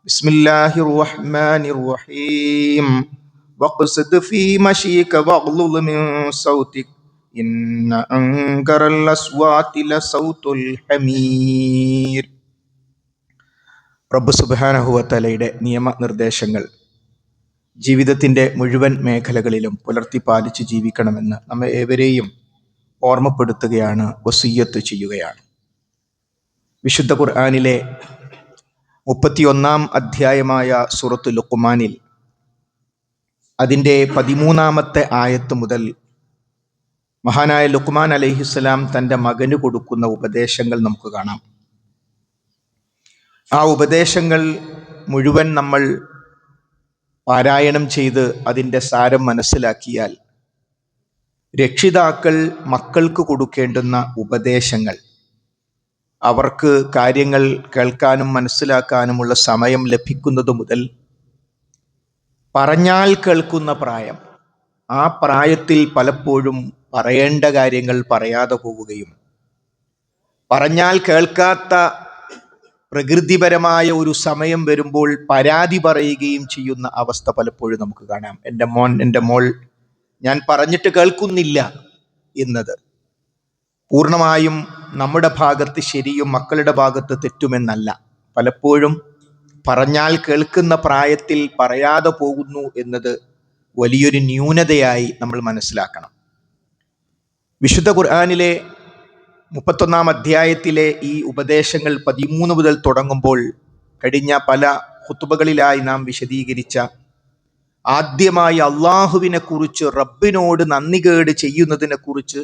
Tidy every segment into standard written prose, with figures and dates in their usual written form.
ബിസ്മില്ലാഹിർ റഹ്മാനിർ റഹീം. വഖ്സിദ് ഫീ മശീക വഗ്ളുൽ മിൻ സൗതിക് ഇന്ന അൻകറൽ അസ്വാതി ലസൗതുൽ ഹമീർ. റബ്ബ് സുബ്ഹാനഹു വ തആലയുടെ നിയമനിർദ്ദേശങ്ങൾ ജീവിതത്തിൻ്റെ മുഴുവൻ മേഖലകളിലും പുലർത്തി പാലിച്ച് ജീവിക്കണമെന്ന് നമ്മെ ഏവരെയും ഓർമ്മപ്പെടുത്തുകയാണ്, വസിയ്യത്ത് ചെയ്യുകയാണ്. വിശുദ്ധ ഖുർആനിലെ 31 അധ്യായമായ സൂറത്തുൽ ലുഖ്മാനിൽ അതിൻ്റെ 13 ആയത്ത് മുതൽ മഹാനായ ലുഖ്മാൻ അലൈഹിസ്സലാം തൻ്റെ മകന് കൊടുക്കുന്ന ഉപദേശങ്ങൾ നമുക്ക് കാണാം. ആ ഉപദേശങ്ങൾ മുഴുവൻ നമ്മൾ പാരായണം ചെയ്ത് അതിൻ്റെ സാരം മനസ്സിലാക്കിയാൽ രക്ഷിതാക്കൾ മക്കൾക്ക് കൊടുക്കേണ്ടുന്ന ഉപദേശങ്ങൾ, അവർക്ക് കാര്യങ്ങൾ കേൾക്കാനും മനസ്സിലാക്കാനുമുള്ള സമയം ലഭിക്കുന്നത് മുതൽ പറഞ്ഞാൽ കേൾക്കുന്ന പ്രായം, ആ പ്രായത്തിൽ പലപ്പോഴും പറയേണ്ട കാര്യങ്ങൾ പറയാതെ പോവുകയും പറഞ്ഞാൽ കേൾക്കാത്ത പ്രകൃതിപരമായ ഒരു സമയം വരുമ്പോൾ പരാതി പറയുകയും ചെയ്യുന്ന അവസ്ഥ പലപ്പോഴും നമുക്ക് കാണാം. എൻ്റെ മോൻ, എൻ്റെ മോൾ ഞാൻ പറഞ്ഞിട്ട് കേൾക്കുന്നില്ല എന്നത് പൂർണ്ണമായും നമ്മുടെ ഭാഗത്ത് ശരിയും മക്കളുടെ ഭാഗത്ത് തെറ്റുമെന്നല്ല. പലപ്പോഴും പറഞ്ഞാൽ കേൾക്കുന്ന പ്രായത്തിൽ പറയാതെ പോകുന്നു എന്നത് വലിയൊരു ന്യൂനതയായി നമ്മൾ മനസ്സിലാക്കണം. വിശുദ്ധ ഖുർആനിലെ 31 അധ്യായത്തിലെ ഈ ഉപദേശങ്ങൾ 13 മുതൽ തുടങ്ങുമ്പോൾ കഴിഞ്ഞ പല ഖുതുബകളിലായി നാം വിശദീകരിച്ച ആദ്യമായി അള്ളാഹുവിനെ കുറിച്ച്, റബ്ബിനോട് നന്ദികേട് ചെയ്യുന്നതിനെ കുറിച്ച്,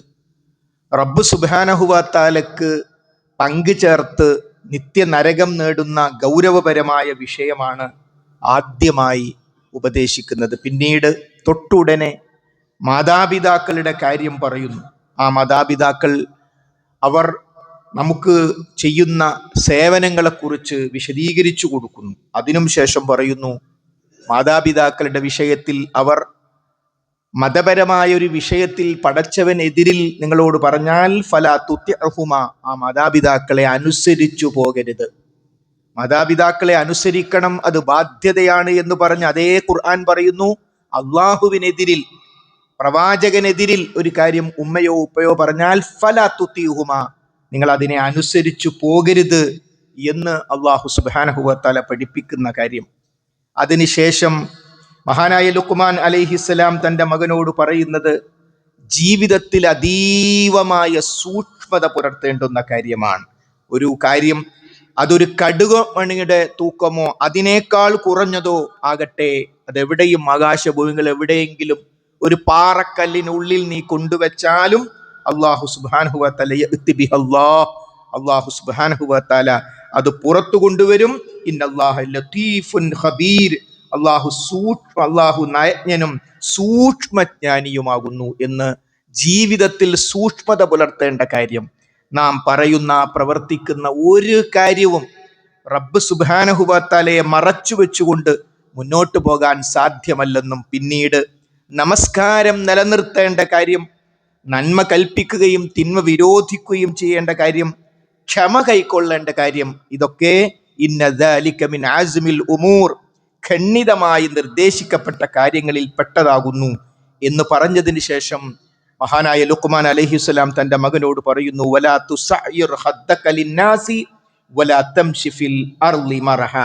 റബ്ബ് സുബ്ഹാനഹു വ തആലക്ക് പങ്കു ചേർത്ത് നിത്യനരകം നേടുന്ന ഗൗരവപരമായ വിഷയമാണ് ആദ്യമായി ഉപദേശിക്കുന്നത്. പിന്നീട് തൊട്ടുടനെ മാതാപിതാക്കളുടെ കാര്യം പറയുന്നു. ആ മാതാപിതാക്കൾ അവർ നമുക്ക് ചെയ്യുന്ന സേവനങ്ങളെക്കുറിച്ച് വിശദീകരിച്ചു കൊടുക്കുന്നു. അതിനും ശേഷം പറയുന്നു, മാതാപിതാക്കളുടെ വിഷയത്തിൽ അവർ മതപരമായ ഒരു വിഷയത്തിൽ പടച്ചവനെതിരിൽ നിങ്ങളോട് പറഞ്ഞാൽ ഫലാ തുതിഅഹുമാ, ആ മാതാപിതാക്കളെ അനുസരിച്ചു പോകരുത്. മാതാപിതാക്കളെ അനുസരിക്കണം, അത് ബാധ്യതയാണ് എന്ന് പറഞ്ഞ് അതേ ഖുർആൻ പറയുന്നു, അള്ളാഹുവിനെതിരിൽ, പ്രവാചകനെതിരിൽ ഒരു കാര്യം ഉമ്മയോ ഉപ്പയോ പറഞ്ഞാൽ ഫലാ തുതിഉഹുമാ, നിങ്ങൾ അതിനെ അനുസരിച്ചു പോകരുത് എന്ന് അള്ളാഹു സുബ്ഹാനഹു വ തആല പഠിപ്പിക്കുന്ന കാര്യം. അതിനുശേഷം മഹാനായ ലുഖ്മാൻ അലൈഹിസ്സലാം തൻ്റെ മകനോട് പറയുന്നത് ജീവിതത്തിൽ അതീവമായ സൂക്ഷ്മത പുലർത്തേണ്ടുന്ന കാര്യമാണ്. ഒരു കാര്യം അതൊരു കടുകുമണിയുടെ തൂക്കമോ അതിനേക്കാൾ കുറഞ്ഞതോ ആകട്ടെ, അതെവിടെയും ആകാശഭൂമികൾ എവിടെയെങ്കിലും ഒരു പാറക്കല്ലിനുള്ളിൽ നീ കൊണ്ടുവച്ചാലും അള്ളാഹു സുബ്ഹാനഹു വ തആല യഅതി ബിഹല്ലാഹ്, അള്ളാഹു സുബ്ഹാനഹു വ തആല അത് പുറത്തു കൊണ്ടുവരും. ഇന്നല്ലാഹ ലതീഫുൻ ഖബീർ, അള്ളാഹു നയജ്ഞനും സൂക്ഷ്മജ്ഞാനിയുമാകുന്നു എന്ന്. ജീവിതത്തിൽ സൂക്ഷ്മത പുലർത്തേണ്ട കാര്യം, നാം പറയുന്ന പ്രവർത്തിക്കുന്ന ഒരു കാര്യവും റബ്ബ് സുബ്ഹാനഹു വ തആലയെ മറച്ചു വെച്ചുകൊണ്ട് മുന്നോട്ട് പോകാൻ സാധ്യമല്ലെന്നും, പിന്നീട് നമസ്കാരം നിലനിർത്തേണ്ട കാര്യം, നന്മ കൽപ്പിക്കുകയും തിന്മ വിരോധിക്കുകയും ചെയ്യേണ്ട കാര്യം, ക്ഷമ കൈക്കൊള്ളേണ്ട കാര്യം, ഇതൊക്കെ ഇന്ന ദാലിക മിൻ അസ്മിൽ ഉമൂർ, ഖണ്ഡിതമായി നിർദ്ദേശിക്കപ്പെട്ട കാര്യങ്ങളിൽ പെട്ടതാകുന്നു എന്ന് പറഞ്ഞതിന് ശേഷം മഹാനായ ലുഖ്മാൻ അലൈഹിസ്സലാം തൻ്റെ മകനോട് പറയുന്നു, വലാ തുസയ്യിർ ഖദ്ദക ലിന്നാസി വലാ തംശി ഫിൽ അർളി മറഹ,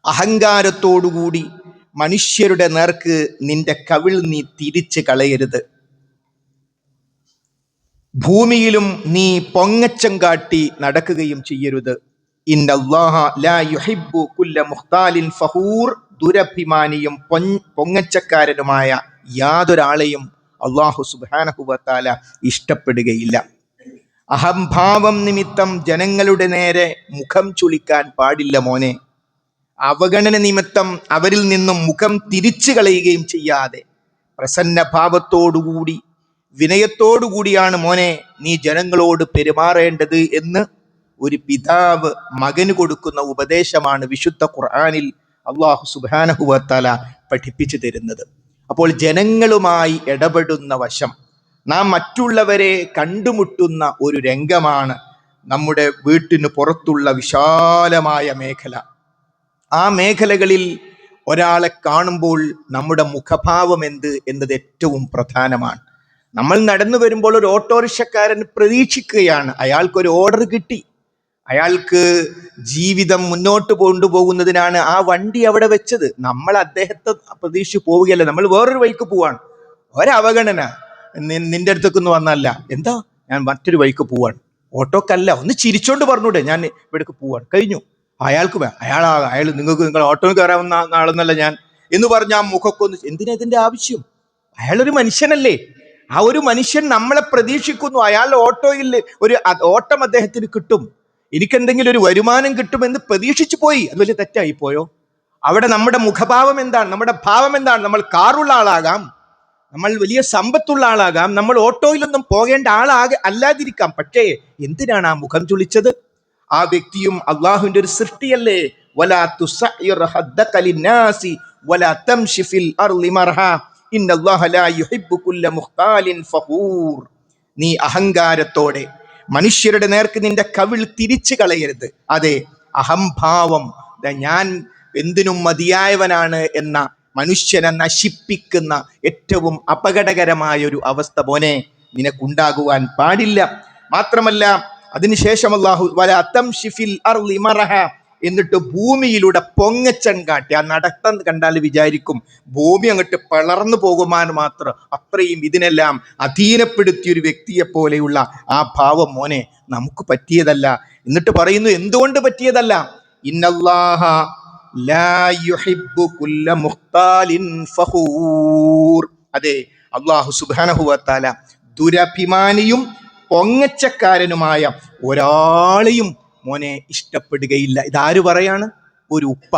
അഹങ്കാരത്തോടുകൂടി മനുഷ്യരുടെ നേർക്ക് നിന്റെ കവിൾ നീ തിരിച്ച് കളയരുത്, ഭൂമിയിലും നീ പൊങ്ങച്ചം കാട്ടി നടക്കുകയും ചെയ്യരുത്. ഇന്നല്ലാഹ ലാ യുഹിബ്ബു കുല്ല മുഖ്താലിൻ ഫഖൂർ, ദുരഭിമാനിയും പൊങ്ങച്ചക്കാരനുമായ യാതൊരാളെയും അള്ളാഹു സുബ്ഹാനഹു വ തആല ഇഷ്ടപ്പെടുകയില്ല. അഹംഭാവം നിമിത്തം ജനങ്ങളുടെ നേരെ മുഖം ചുളിക്കാൻ പാടില്ല മോനെ. അവഗണന നിമിത്തം അവരിൽ നിന്നും മുഖം തിരിച്ചു കളയുകയും ചെയ്യാതെ പ്രസന്ന ഭാവത്തോടുകൂടി വിനയത്തോടുകൂടിയാണ് മോനെ നീ ജനങ്ങളോട് പെരുമാറേണ്ടത് എന്ന് ഒരു പിതാവ് മകന് കൊടുക്കുന്ന ഉപദേശമാണ് വിശുദ്ധ ഖുർആനിൽ അള്ളാഹു സുബ്ഹാനഹു വ തആല പഠിപ്പിച്ചു തരുന്നത്. അപ്പോൾ ജനങ്ങളുമായി ഇടപെടുന്ന വശം, നാം മറ്റുള്ളവരെ കണ്ടുമുട്ടുന്ന ഒരു രംഗമാണ് നമ്മുടെ വീട്ടിന് പുറത്തുള്ള വിശാലമായ മേഖല. ആ മേഖലകളിൽ ഒരാളെ കാണുമ്പോൾ നമ്മുടെ മുഖഭാവം എന്ത് എന്നത് ഏറ്റവും പ്രധാനമാണ്. നമ്മൾ നടന്നു വരുമ്പോൾ ഒരു ഓട്ടോറിക്ഷക്കാരൻ പ്രതീക്ഷിക്കുകയാണ്, അയാൾക്കൊരു ഓർഡർ കിട്ടി, അയാൾക്ക് ജീവിതം മുന്നോട്ട് കൊണ്ടുപോകുന്നതിനാണ് ആ വണ്ടി അവിടെ വെച്ചത്. നമ്മൾ അദ്ദേഹത്തെ പ്രതീക്ഷിച്ച് പോവുകയല്ല, നമ്മൾ വേറൊരു വഴിക്ക് പോവാണ്. ഒരവഗണന നിന്റെ അടുത്തേക്കൊന്നും വന്നല്ല, എന്താ ഞാൻ മറ്റൊരു വഴിക്ക് പോവാണ്, ഓട്ടോക്കല്ല, ഒന്ന് ചിരിച്ചോണ്ട് പറഞ്ഞൂടെ ഞാൻ ഇവിടേക്ക് പോവാണ്, കഴിഞ്ഞു. അയാൾക്ക് അയാൾ നിങ്ങൾ ഓട്ടോയിൽ കയറാവുന്ന ആളെന്നല്ല ഞാൻ എന്ന് പറഞ്ഞ ആ മുഖക്കൊന്ന്, എന്തിനാ ഇതിന്റെ ആവശ്യം? അയാളൊരു മനുഷ്യനല്ലേ. ആ ഒരു മനുഷ്യൻ നമ്മളെ പ്രതീക്ഷിക്കുന്നു, അയാളുടെ ഓട്ടോയിൽ ഒരു ഓട്ടം അദ്ദേഹത്തിന് കിട്ടും, എനിക്കെന്തെങ്കിലും ഒരു വരുമാനം കിട്ടുമെന്ന് പ്രതീക്ഷിച്ചു പോയി. അത് വലിയ തെറ്റായി പോയോ? അവിടെ നമ്മുടെ മുഖഭാവം എന്താണ്, നമ്മുടെ ഭാവം എന്താണ്? നമ്മൾ കാറുള്ള ആളാകാം, നമ്മൾ വലിയ സമ്പത്തുള്ള ആളാകാം, നമ്മൾ ഓട്ടോയിലൊന്നും പോകേണ്ട അല്ലാതിരിക്കാം. പക്ഷേ എന്തിനാണ് ആ മുഖം ചുളിച്ചത്? ആ വ്യക്തിയും അള്ളാഹുവിന്റെ ഒരു സൃഷ്ടിയല്ലേ. വലാ തുസയ്യിർ ഹദ്ദക ലിന്നാസി വലാ തംശി ഫിൽ അർളി മർഹാ ഇന്നല്ലാഹ ലാ യുഹിബ്ബു കുല്ല മുഖ്താലിൻ ഫഖൂർ. നീ അഹങ്കാരത്തോടെ മനുഷ്യരുടെ നേർക്ക് നിന്റെ കവിൾ തിരിച്ചു കളയരുത്. അതെ, അഹംഭാവം, ഞാൻ എന്തിനും മതിയായവനാണ് എന്ന മനുഷ്യനെ നശിപ്പിക്കുന്ന ഏറ്റവും അപകടകരമായ ഒരു അവസ്ഥ മോനെ നിനക്കുണ്ടാകുവാൻ പാടില്ല. മാത്രമല്ല അതിനുശേഷം അല്ലാഹു വലാ തംശി ഫിൽ അർളി മർഹ, എന്നിട്ട് ഭൂമിയിലൂടെ പൊങ്ങച്ചൻ കാട്ടി. ആ നടത്തം കണ്ടാൽ വിചാരിക്കും ഭൂമി അങ്ങോട്ട് പിളർന്നു പോകുവാൻ മാത്രം, അത്രയും ഇതിനെല്ലാം അധീനപ്പെടുത്തിയ ഒരു വ്യക്തിയെ പോലെയുള്ള ആ ഭാവം മോനെ നമുക്ക് പറ്റിയതല്ല. എന്നിട്ട് പറയുന്നു എന്തുകൊണ്ട് പറ്റിയതല്ല? ഇന്നല്ലാഹ ലാ യുഹിബ്ബു കുല്ല മുഖ്താലിൻ ഫഖൂർ. അതെ, അല്ലാഹു സുബ്ഹാനഹു വ തആല ദുരഭിമാനിയും പൊങ്ങച്ചക്കാരനുമായ ഒരാളെയും മോനെ ഇഷ്ടപ്പെടുകയില്ല. ഇതാര് പറയാണ്? ഒരു ഉപ്പ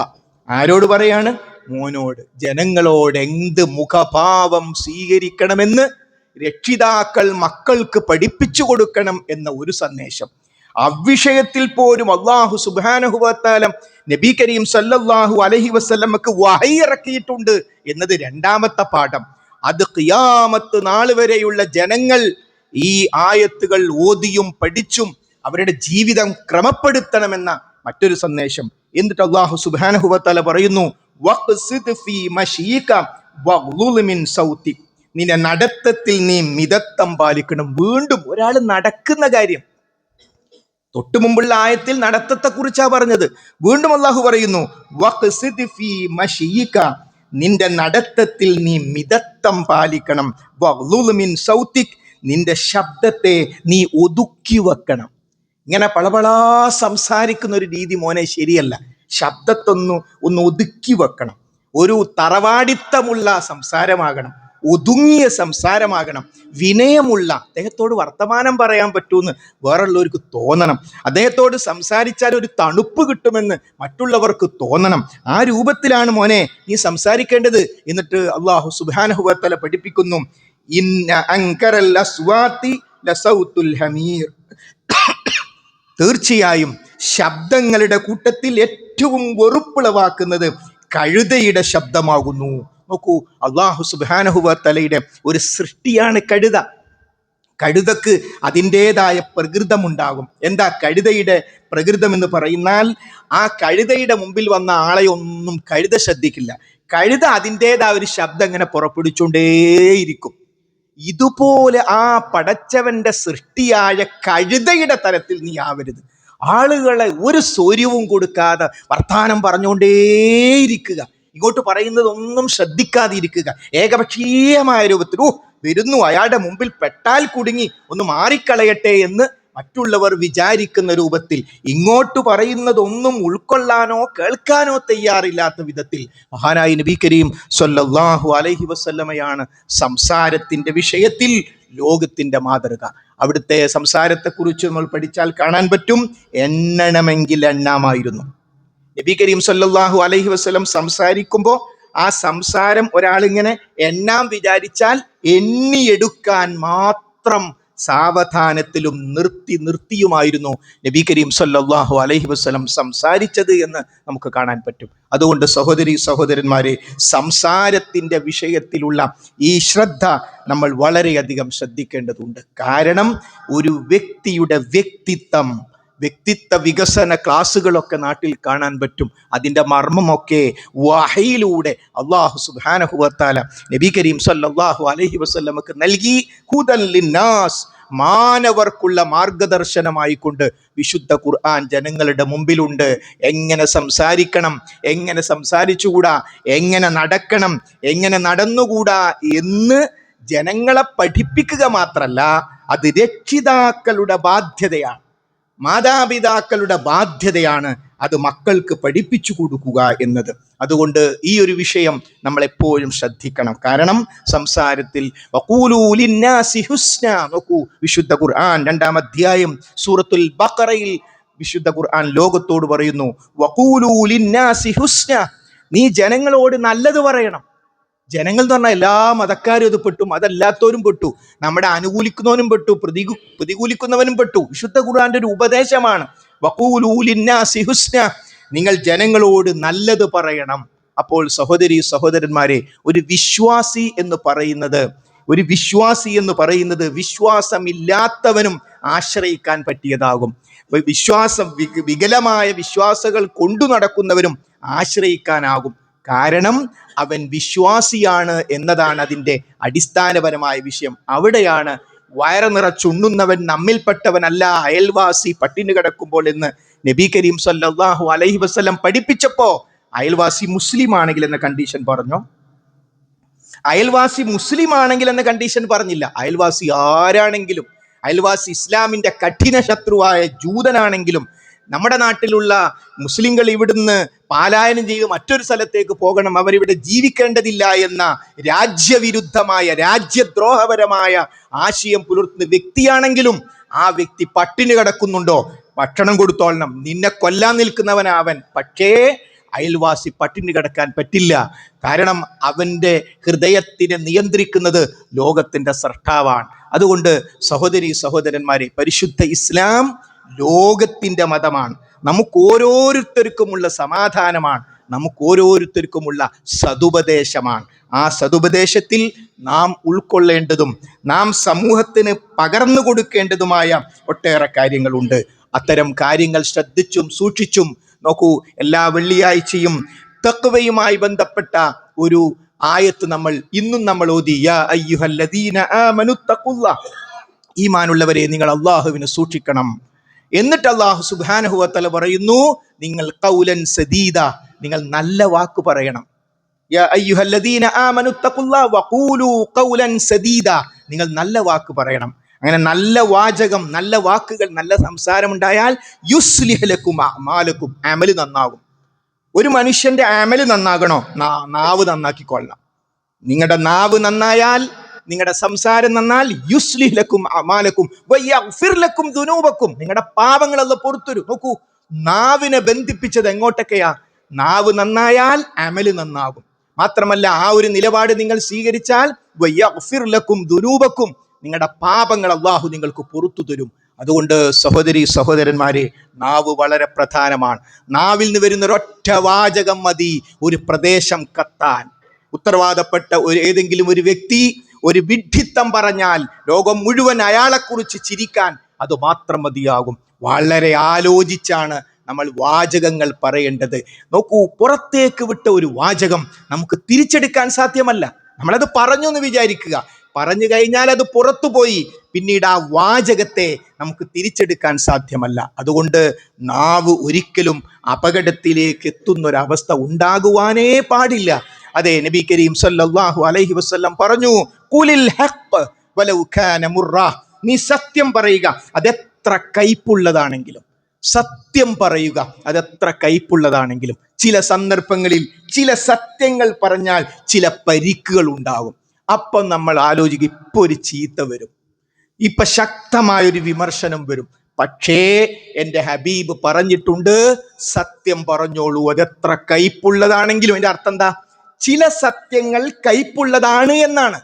ആരോട് പറയാണ്? മോനോട്. ജനങ്ങളോട് എന്ത് മുഖഭാവം സ്വീകരിക്കണമെന്ന് രക്ഷിതാക്കൾ മക്കൾക്ക് പഠിപ്പിച്ചു കൊടുക്കണം എന്ന ഒരു സന്ദേശം. അവിഷയത്തിൽ പോലും അല്ലാഹു സുബ്ഹാനഹു വ തആല നബി കരീം സല്ലല്ലാഹു അലൈഹി വസല്ലമക്ക് വഹി ഇറക്കിയിട്ടുണ്ട് എന്നത് രണ്ടാമത്തെ പാഠം. അത് ഖിയാമത്ത് നാൾ വരെയുള്ള ജനങ്ങൾ ഈ ആയത്തുകൾ ഓതിയും പഠിച്ചും അവരുടെ ജീവിതം ക്രമപ്പെടുത്തണമെന്ന മറ്റൊരു സന്ദേശം. എന്നിട്ട് അല്ലാഹു സുബ്ഹാനഹു വ തആല പറയുന്നു വഖ്സിദ് ഫീ മശീക വഗ്ളുൽ മിൻ സൗതിക്. നിന്റെ നടത്തത്തിൽ നീ മിതത്വം പാലിക്കണം. വീണ്ടും ഒരാൾ നടക്കുന്ന കാര്യം, തൊട്ടു മുമ്പുള്ള ആയത്തിൽ നടത്തത്തെ കുറിച്ചാ പറഞ്ഞത്. വീണ്ടും അല്ലാഹു പറയുന്നു വഖ്സിദ് ഫീ മശീക, നിന്റെ നടത്തത്തിൽ നീ മിതത്വം പാലിക്കണം. വഗ്ളുൽ മിൻ സൗതിക്, നിന്റെ ശബ്ദത്തെ നീ ഒതുക്കി വെക്കണം. ഇങ്ങനെ പളപളാ സംസാരിക്കുന്ന ഒരു രീതി മോനെ ശരിയല്ല. ശബ്ദത്തൊന്ന് ഒതുക്കി വെക്കണം. ഒരു തറവാടിത്തമുള്ള സംസാരമാകണം, ഒതുങ്ങിയ സംസാരമാകണം, വിനയമുള്ള. അദ്ദേഹത്തോട് വർത്തമാനം പറയാൻ പറ്റൂന്ന് വേറുള്ളവർക്ക് തോന്നണം, അദ്ദേഹത്തോട് സംസാരിച്ചാൽ ഒരു തണുപ്പ് കിട്ടുമെന്ന് മറ്റുള്ളവർക്ക് തോന്നണം. ആ രൂപത്തിലാണ് മോനെ നീ സംസാരിക്കേണ്ടത്. എന്നിട്ട് അല്ലാഹു സുബ്ഹാനഹു വ തആല പഠിപ്പിക്കുന്നു ഇന്ന അൻകറൽ അസ്വാതി ലസൗതുൽ ഹമീർ. തീർച്ചയായും ശബ്ദങ്ങളുടെ കൂട്ടത്തിൽ ഏറ്റവും വെറുപ്പുളവാക്കുന്നത് കഴുതയുടെ ശബ്ദമാകുന്നു. നോക്കൂ, അല്ലാഹു സുബ്ഹാനഹു വ തആലയുടെ ഒരു സൃഷ്ടിയാണ് കഴുത. കഴുതക്ക് അതിൻ്റെതായ പ്രകൃതമുണ്ടാകും. എന്താ കഴുതയുടെ പ്രകൃതം എന്ന് പറയുന്നാൽ, ആ കഴുതയുടെ മുമ്പിൽ വന്ന ആളെ ഒന്നും കഴുത ശ്രദ്ധിക്കില്ല. കഴുത അതിൻ്റെതായ ഒരു ശബ്ദം ഇങ്ങനെ പുറപ്പെടുവിച്ചുകൊണ്ടേയിരിക്കും. ഇതുപോലെ ആ പടച്ചവന്റെ സൃഷ്ടിയായ കഴുതയുടെ തരത്തിൽ നീ ആവരുത്. ആളുകളെ ഒരു സൗര്യവും കൊടുക്കാതെ വർത്താനം പറഞ്ഞുകൊണ്ടേയിരിക്കുക, ഇങ്ങോട്ട് പറയുന്നതൊന്നും ശ്രദ്ധിക്കാതിരിക്കുക, ഏകപക്ഷീയമായ രൂപത്തിൽ വരുന്നു, അയാളുടെ മുമ്പിൽ പെട്ടാൽ കുടുങ്ങി, ഒന്ന് മാറിക്കളയട്ടെ എന്ന് മറ്റുള്ളവർ വിചാരിക്കുന്ന രൂപത്തിൽ ഇങ്ങോട്ട് പറയുന്നതൊന്നും ഉൾക്കൊള്ളാനോ കേൾക്കാനോ തയ്യാറില്ലാത്ത വിധത്തിൽ മഹാനായ നബി കരീം സ്വല്ലല്ലാഹു അലൈഹി വസല്ലമയാണ് സംസാരത്തിന്റെ വിഷയത്തിൽ ലോകത്തിന്റെ മാതൃക. അവിടുത്തെ സംസാരത്തെക്കുറിച്ച് നമ്മൾ പഠിച്ചാൽ കാണാൻ പറ്റും, എണ്ണണമെങ്കിൽ എണ്ണാമായിരുന്നു. നബി കരീം സ്വല്ലല്ലാഹു അലൈഹി വസല്ലം സംസാരിക്കുമ്പോൾ ആ സംസാരം ഒരാളിങ്ങനെ എണ്ണാൻ വിചാരിച്ചാൽ എണ്ണിയെടുക്കാൻ മാത്രം സാവധാനത്തിലും നിർത്തിയുമായിരുന്നു നബി കരീം സ്വല്ലല്ലാഹു അലൈഹി വസല്ലം സംസാരിച്ചത് എന്ന് നമുക്ക് കാണാൻ പറ്റും. അതുകൊണ്ട് സഹോദരന്മാരെ, സംസാരത്തിൻ്റെ വിഷയത്തിലുള്ള ഈ ശ്രദ്ധ നമ്മൾ വളരെയധികം ശ്രദ്ധിക്കേണ്ടതുണ്ട്. കാരണം ഒരു വ്യക്തിയുടെ വ്യക്തിത്വം വ്യക്തിത്വ വികസന ക്ലാസ്സുകളൊക്കെ നാട്ടിൽ കാണാൻ പറ്റും. അതിൻ്റെ മർമ്മമൊക്കെ വഹയിലൂടെ അള്ളാഹു സുബ്ഹാനഹു വ തആല നബി കരീം സല്ലല്ലാഹു അലൈഹി വസല്ലമക്ക് നൽകി. ഹുദൻ ലിന്നാസ്, മാനവർക്കുള്ള മാർഗദർശനമായിക്കൊണ്ട് വിശുദ്ധ ഖുർആൻ ജനങ്ങളുടെ മുമ്പിലുണ്ട്. എങ്ങനെ സംസാരിക്കണം, എങ്ങനെ സംസാരിച്ചുകൂടാ, എങ്ങനെ നടക്കണം, എങ്ങനെ നടന്നുകൂടാ എന്ന് ജനങ്ങളെ പഠിപ്പിക്കുക മാത്രല്ല, അത് രക്ഷിതാക്കളുടെ ബാധ്യതയാണ്, മാതാപിതാക്കളുടെ ബാധ്യതയാണ് അത് മക്കൾക്ക് പഠിപ്പിച്ചു കൊടുക്കുക എന്നത്. അതുകൊണ്ട് ഈ ഒരു വിഷയം നമ്മൾ എപ്പോഴും ശ്രദ്ധിക്കണം. കാരണം സംസാരത്തിൽ വഖൂലൂ ലിന്നാസി ഹുസ്ന, നോക്കൂ വിശുദ്ധ ഖുർആൻ 2-ാം അധ്യായം സൂറത്തുൽ ബഖറയിൽ വിശുദ്ധ ഖുർആൻ ലോകത്തോട് പറയുന്നു, വഖൂലൂ ലിന്നാസി ഹുസ്ന, നീ ജനങ്ങളോട് നല്ലത് പറയണം. ജനങ്ങൾ എന്ന് പറഞ്ഞാൽ എല്ലാ മതക്കാരും അത് പെട്ടു, അതല്ലാത്തവരും പെട്ടു, നമ്മുടെ അനുകൂലിക്കുന്നവനും പെട്ടു, പ്രതികൂലിക്കുന്നവനും പെട്ടു. വിശുദ്ധ ഖുർആന്റെ ഒരു ഉപദേശമാണ് വഖൂലൂ ലിന്നാസി ഹുസ്ന, നിങ്ങൾ ജനങ്ങളോട് നല്ലത് പറയണം. അപ്പോൾ സഹോദരി സഹോദരന്മാരെ, ഒരു വിശ്വാസി എന്ന് പറയുന്നത് വിശ്വാസമില്ലാത്തവനും ആശ്രയിക്കാൻ പറ്റിയതാകും. വികലമായ വിശ്വാസങ്ങൾ കൊണ്ടു നടക്കുന്നവരും ആശ്രയിക്കാനാകും. കാരണം അവൻ വിശ്വാസിയാണ് എന്നതാണ് അതിൻ്റെ അടിസ്ഥാനപരമായ വിഷയം. അവിടെയാണ് വയറ് നിറച്ചുണ്ണുന്നവൻ നമ്മിൽപ്പെട്ടവനല്ല, അയൽവാസി പട്ടിണി കിടക്കുമ്പോൾ എന്ന് നബി കരീം സല്ലല്ലാഹു അലൈഹി വസല്ലം പഠിപ്പിച്ചപ്പോ അയൽവാസി മുസ്ലിം ആണെങ്കിൽ എന്ന കണ്ടീഷൻ പറഞ്ഞോ? അയൽവാസി മുസ്ലിം ആണെങ്കിൽ എന്ന കണ്ടീഷൻ പറഞ്ഞില്ല. അയൽവാസി ആരാണെങ്കിലും, അയൽവാസി ഇസ്ലാമിന്റെ കഠിന ശത്രുവായ ജൂതനാണെങ്കിലും, നമ്മുടെ നാട്ടിലുള്ള മുസ്ലിങ്ങൾ ഇവിടുന്ന് പാലായനം ചെയ്ത് മറ്റൊരു സ്ഥലത്തേക്ക് പോകണം, അവരിവിടെ ജീവിക്കേണ്ടതില്ല എന്ന രാജ്യവിരുദ്ധമായ രാജ്യദ്രോഹപരമായ ആശയം പുലർത്തുന്ന വ്യക്തിയാണെങ്കിലും ആ വ്യക്തി പട്ടിണി കിടക്കുന്നുണ്ടോ, ഭക്ഷണം കൊടുത്തോളണം, നിന്നെ കൊല്ലാൻ നിൽക്കുന്നവനാവൻ. പക്ഷേ അയൽവാസി പട്ടിണി കിടക്കാൻ പറ്റില്ല. കാരണം അവൻ്റെ ഹൃദയത്തിനെ നിയന്ത്രിക്കുന്നത് ലോകത്തിൻ്റെ സൃഷ്ടാവാണ്. അതുകൊണ്ട് സഹോദരി സഹോദരന്മാരെ, പരിശുദ്ധ ഇസ്ലാം ലോകത്തിൻ്റെ മതമാണ്. നമുക്ക് ഓരോരുത്തർക്കുമുള്ള സമാധാനമാണ്, നമുക്ക് ഓരോരുത്തർക്കുമുള്ള സതുപദേശമാണ്. ആ സതുപദേശത്തിൽ നാം ഉൾക്കൊള്ളേണ്ടതും നാം സമൂഹത്തിന് പകർന്നു കൊടുക്കേണ്ടതുമായ ഒട്ടേറെ കാര്യങ്ങളുണ്ട്. അത്തരം കാര്യങ്ങൾ ശ്രദ്ധിച്ചും സൂക്ഷിച്ചും നോക്കൂ. എല്ലാ വെള്ളിയാഴ്ചയും തഖ്വയുമായി ബന്ധപ്പെട്ട ഒരു ആയത്ത് ഇന്നും നമ്മൾ ഓതി, യാ അയ്യുഹല്ലദീന ആമനു തഖുല്ലാഹ്, ഈമാനുള്ളവരെ നിങ്ങൾ അല്ലാഹുവിനെ സൂക്ഷിക്കണം. എന്നിട്ട് അല്ലാഹു സുബ്ഹാനഹു വ തആല പറയുന്നു, നിങ്ങൾ ഖൗലൻ സദീദ, നിങ്ങൾ നല്ല വാക്ക് പറയണം. യാ അയ്യുഹല്ലദീന ആമനു തഖുല്ലാഹ് വഖൂലു ഖൗലൻ സദീദ, നിങ്ങൾ നല്ല വാക്ക് പറയണം. അങ്ങനെ നല്ല വാചകം, നല്ല വാക്കുകൾ, നല്ല സംസാരം ഉണ്ടായാൽ യുസ്ലിഹ് ലക്കും അഅമാലക്കും, അമൽ നന്നാകും. ഒരു മനുഷ്യന്റെ അമൽ നന്നാകണോ, നാവ് നന്നാക്കിക്കൊള്ളണം. നിങ്ങളുടെ നാവ് നന്നായാൽ, നിങ്ങളുടെ സംസാരം നന്നാൽ, യുസ്ലിഹ് ലക്കും അഅമാലക്കും വയഗ്ഫിർ ലക്കും ദുനൂബക്കും, നിങ്ങളുടെ പാപങ്ങൾ അല്ലാഹു പൊറുത്തരും. നോക്കൂ, നാവിനെ ബന്ധിപ്പിച്ചത് എങ്ങോട്ടൊക്കെയാ? നാവ് നന്നായാൽ അമൽ നന്നാകും. മാത്രമല്ല ആ ഒരു നിലപാട് നിങ്ങൾ സ്വീകരിച്ചാൽ വയഗ്ഫിർ ലക്കും ദുനൂബക്കും, നിങ്ങളുടെ പാപങ്ങൾ അല്ലാഹു നിങ്ങൾക്ക് പുറത്തു തരും. അതുകൊണ്ട് സഹോദരി സഹോദരന്മാരെ, നാവ് വളരെ പ്രധാനമാണ്. നാവിൽ നിന്ന് വരുന്ന ഒരൊറ്റ വാചകം മതി ഒരു പ്രദേശം കത്താൻ. ഉത്തരവാദപ്പെട്ട ഏതെങ്കിലും ഒരു വ്യക്തി ഒരു വിഡ്ഢിത്തം പറഞ്ഞാൽ ലോകം മുഴുവൻ അയാളെക്കുറിച്ച് ചിരിക്കാൻ അത് മാത്രം മതിയാകും. വളരെ ആലോചിച്ചാണ് നമ്മൾ വാചകങ്ങൾ പറയേണ്ടത്. നോക്കൂ, പുറത്തേക്ക് വിട്ട ഒരു വാചകം നമുക്ക് തിരിച്ചെടുക്കാൻ സാധ്യമല്ല. നമ്മളത് പറഞ്ഞു എന്ന് വിചാരിക്കുക, പറഞ്ഞു കഴിഞ്ഞാൽ അത് പുറത്തുപോയി, പിന്നീട് ആ വാചകത്തെ നമുക്ക് തിരിച്ചെടുക്കാൻ സാധ്യമല്ല. അതുകൊണ്ട് നാവ് ഒരിക്കലും അപകടത്തിലേക്ക് എത്തുന്നൊരവസ്ഥ ഉണ്ടാകുവാനേ പാടില്ല. അതെ, നബി കരീം സല്ലല്ലാഹു അലൈഹി വസല്ലം പറഞ്ഞു, ഖുലിൽ ഹഖ് വലൗ കാന മുറ, നീ സത്യം പറയുക, അതെത്ര കയ്പുള്ളതാണെങ്കിലും. സത്യം പറയുക, അതെത്ര കയ്പുള്ളതാണെങ്കിലും. ചില സന്ദർഭങ്ങളിൽ ചില സത്യങ്ങൾ പറഞ്ഞാൽ ചില പരിക്കുകൾ ഉണ്ടാവും. അപ്പം നമ്മൾ ആലോചിക്കും, ഇപ്പൊ ഒരു ചീത്ത വരും, ഇപ്പൊ ശക്തമായൊരു വിമർശനം വരും. പക്ഷേ എൻ്റെ ഹബീബ് പറഞ്ഞിട്ടുണ്ട്, സത്യം പറഞ്ഞോളൂ, അതെത്ര കയ്പുള്ളതാണെങ്കിലും. എൻ്റെ അർത്ഥം എന്താ? ചില സത്യങ്ങൾ കയ്പുള്ളതാണ് എന്നാണ്.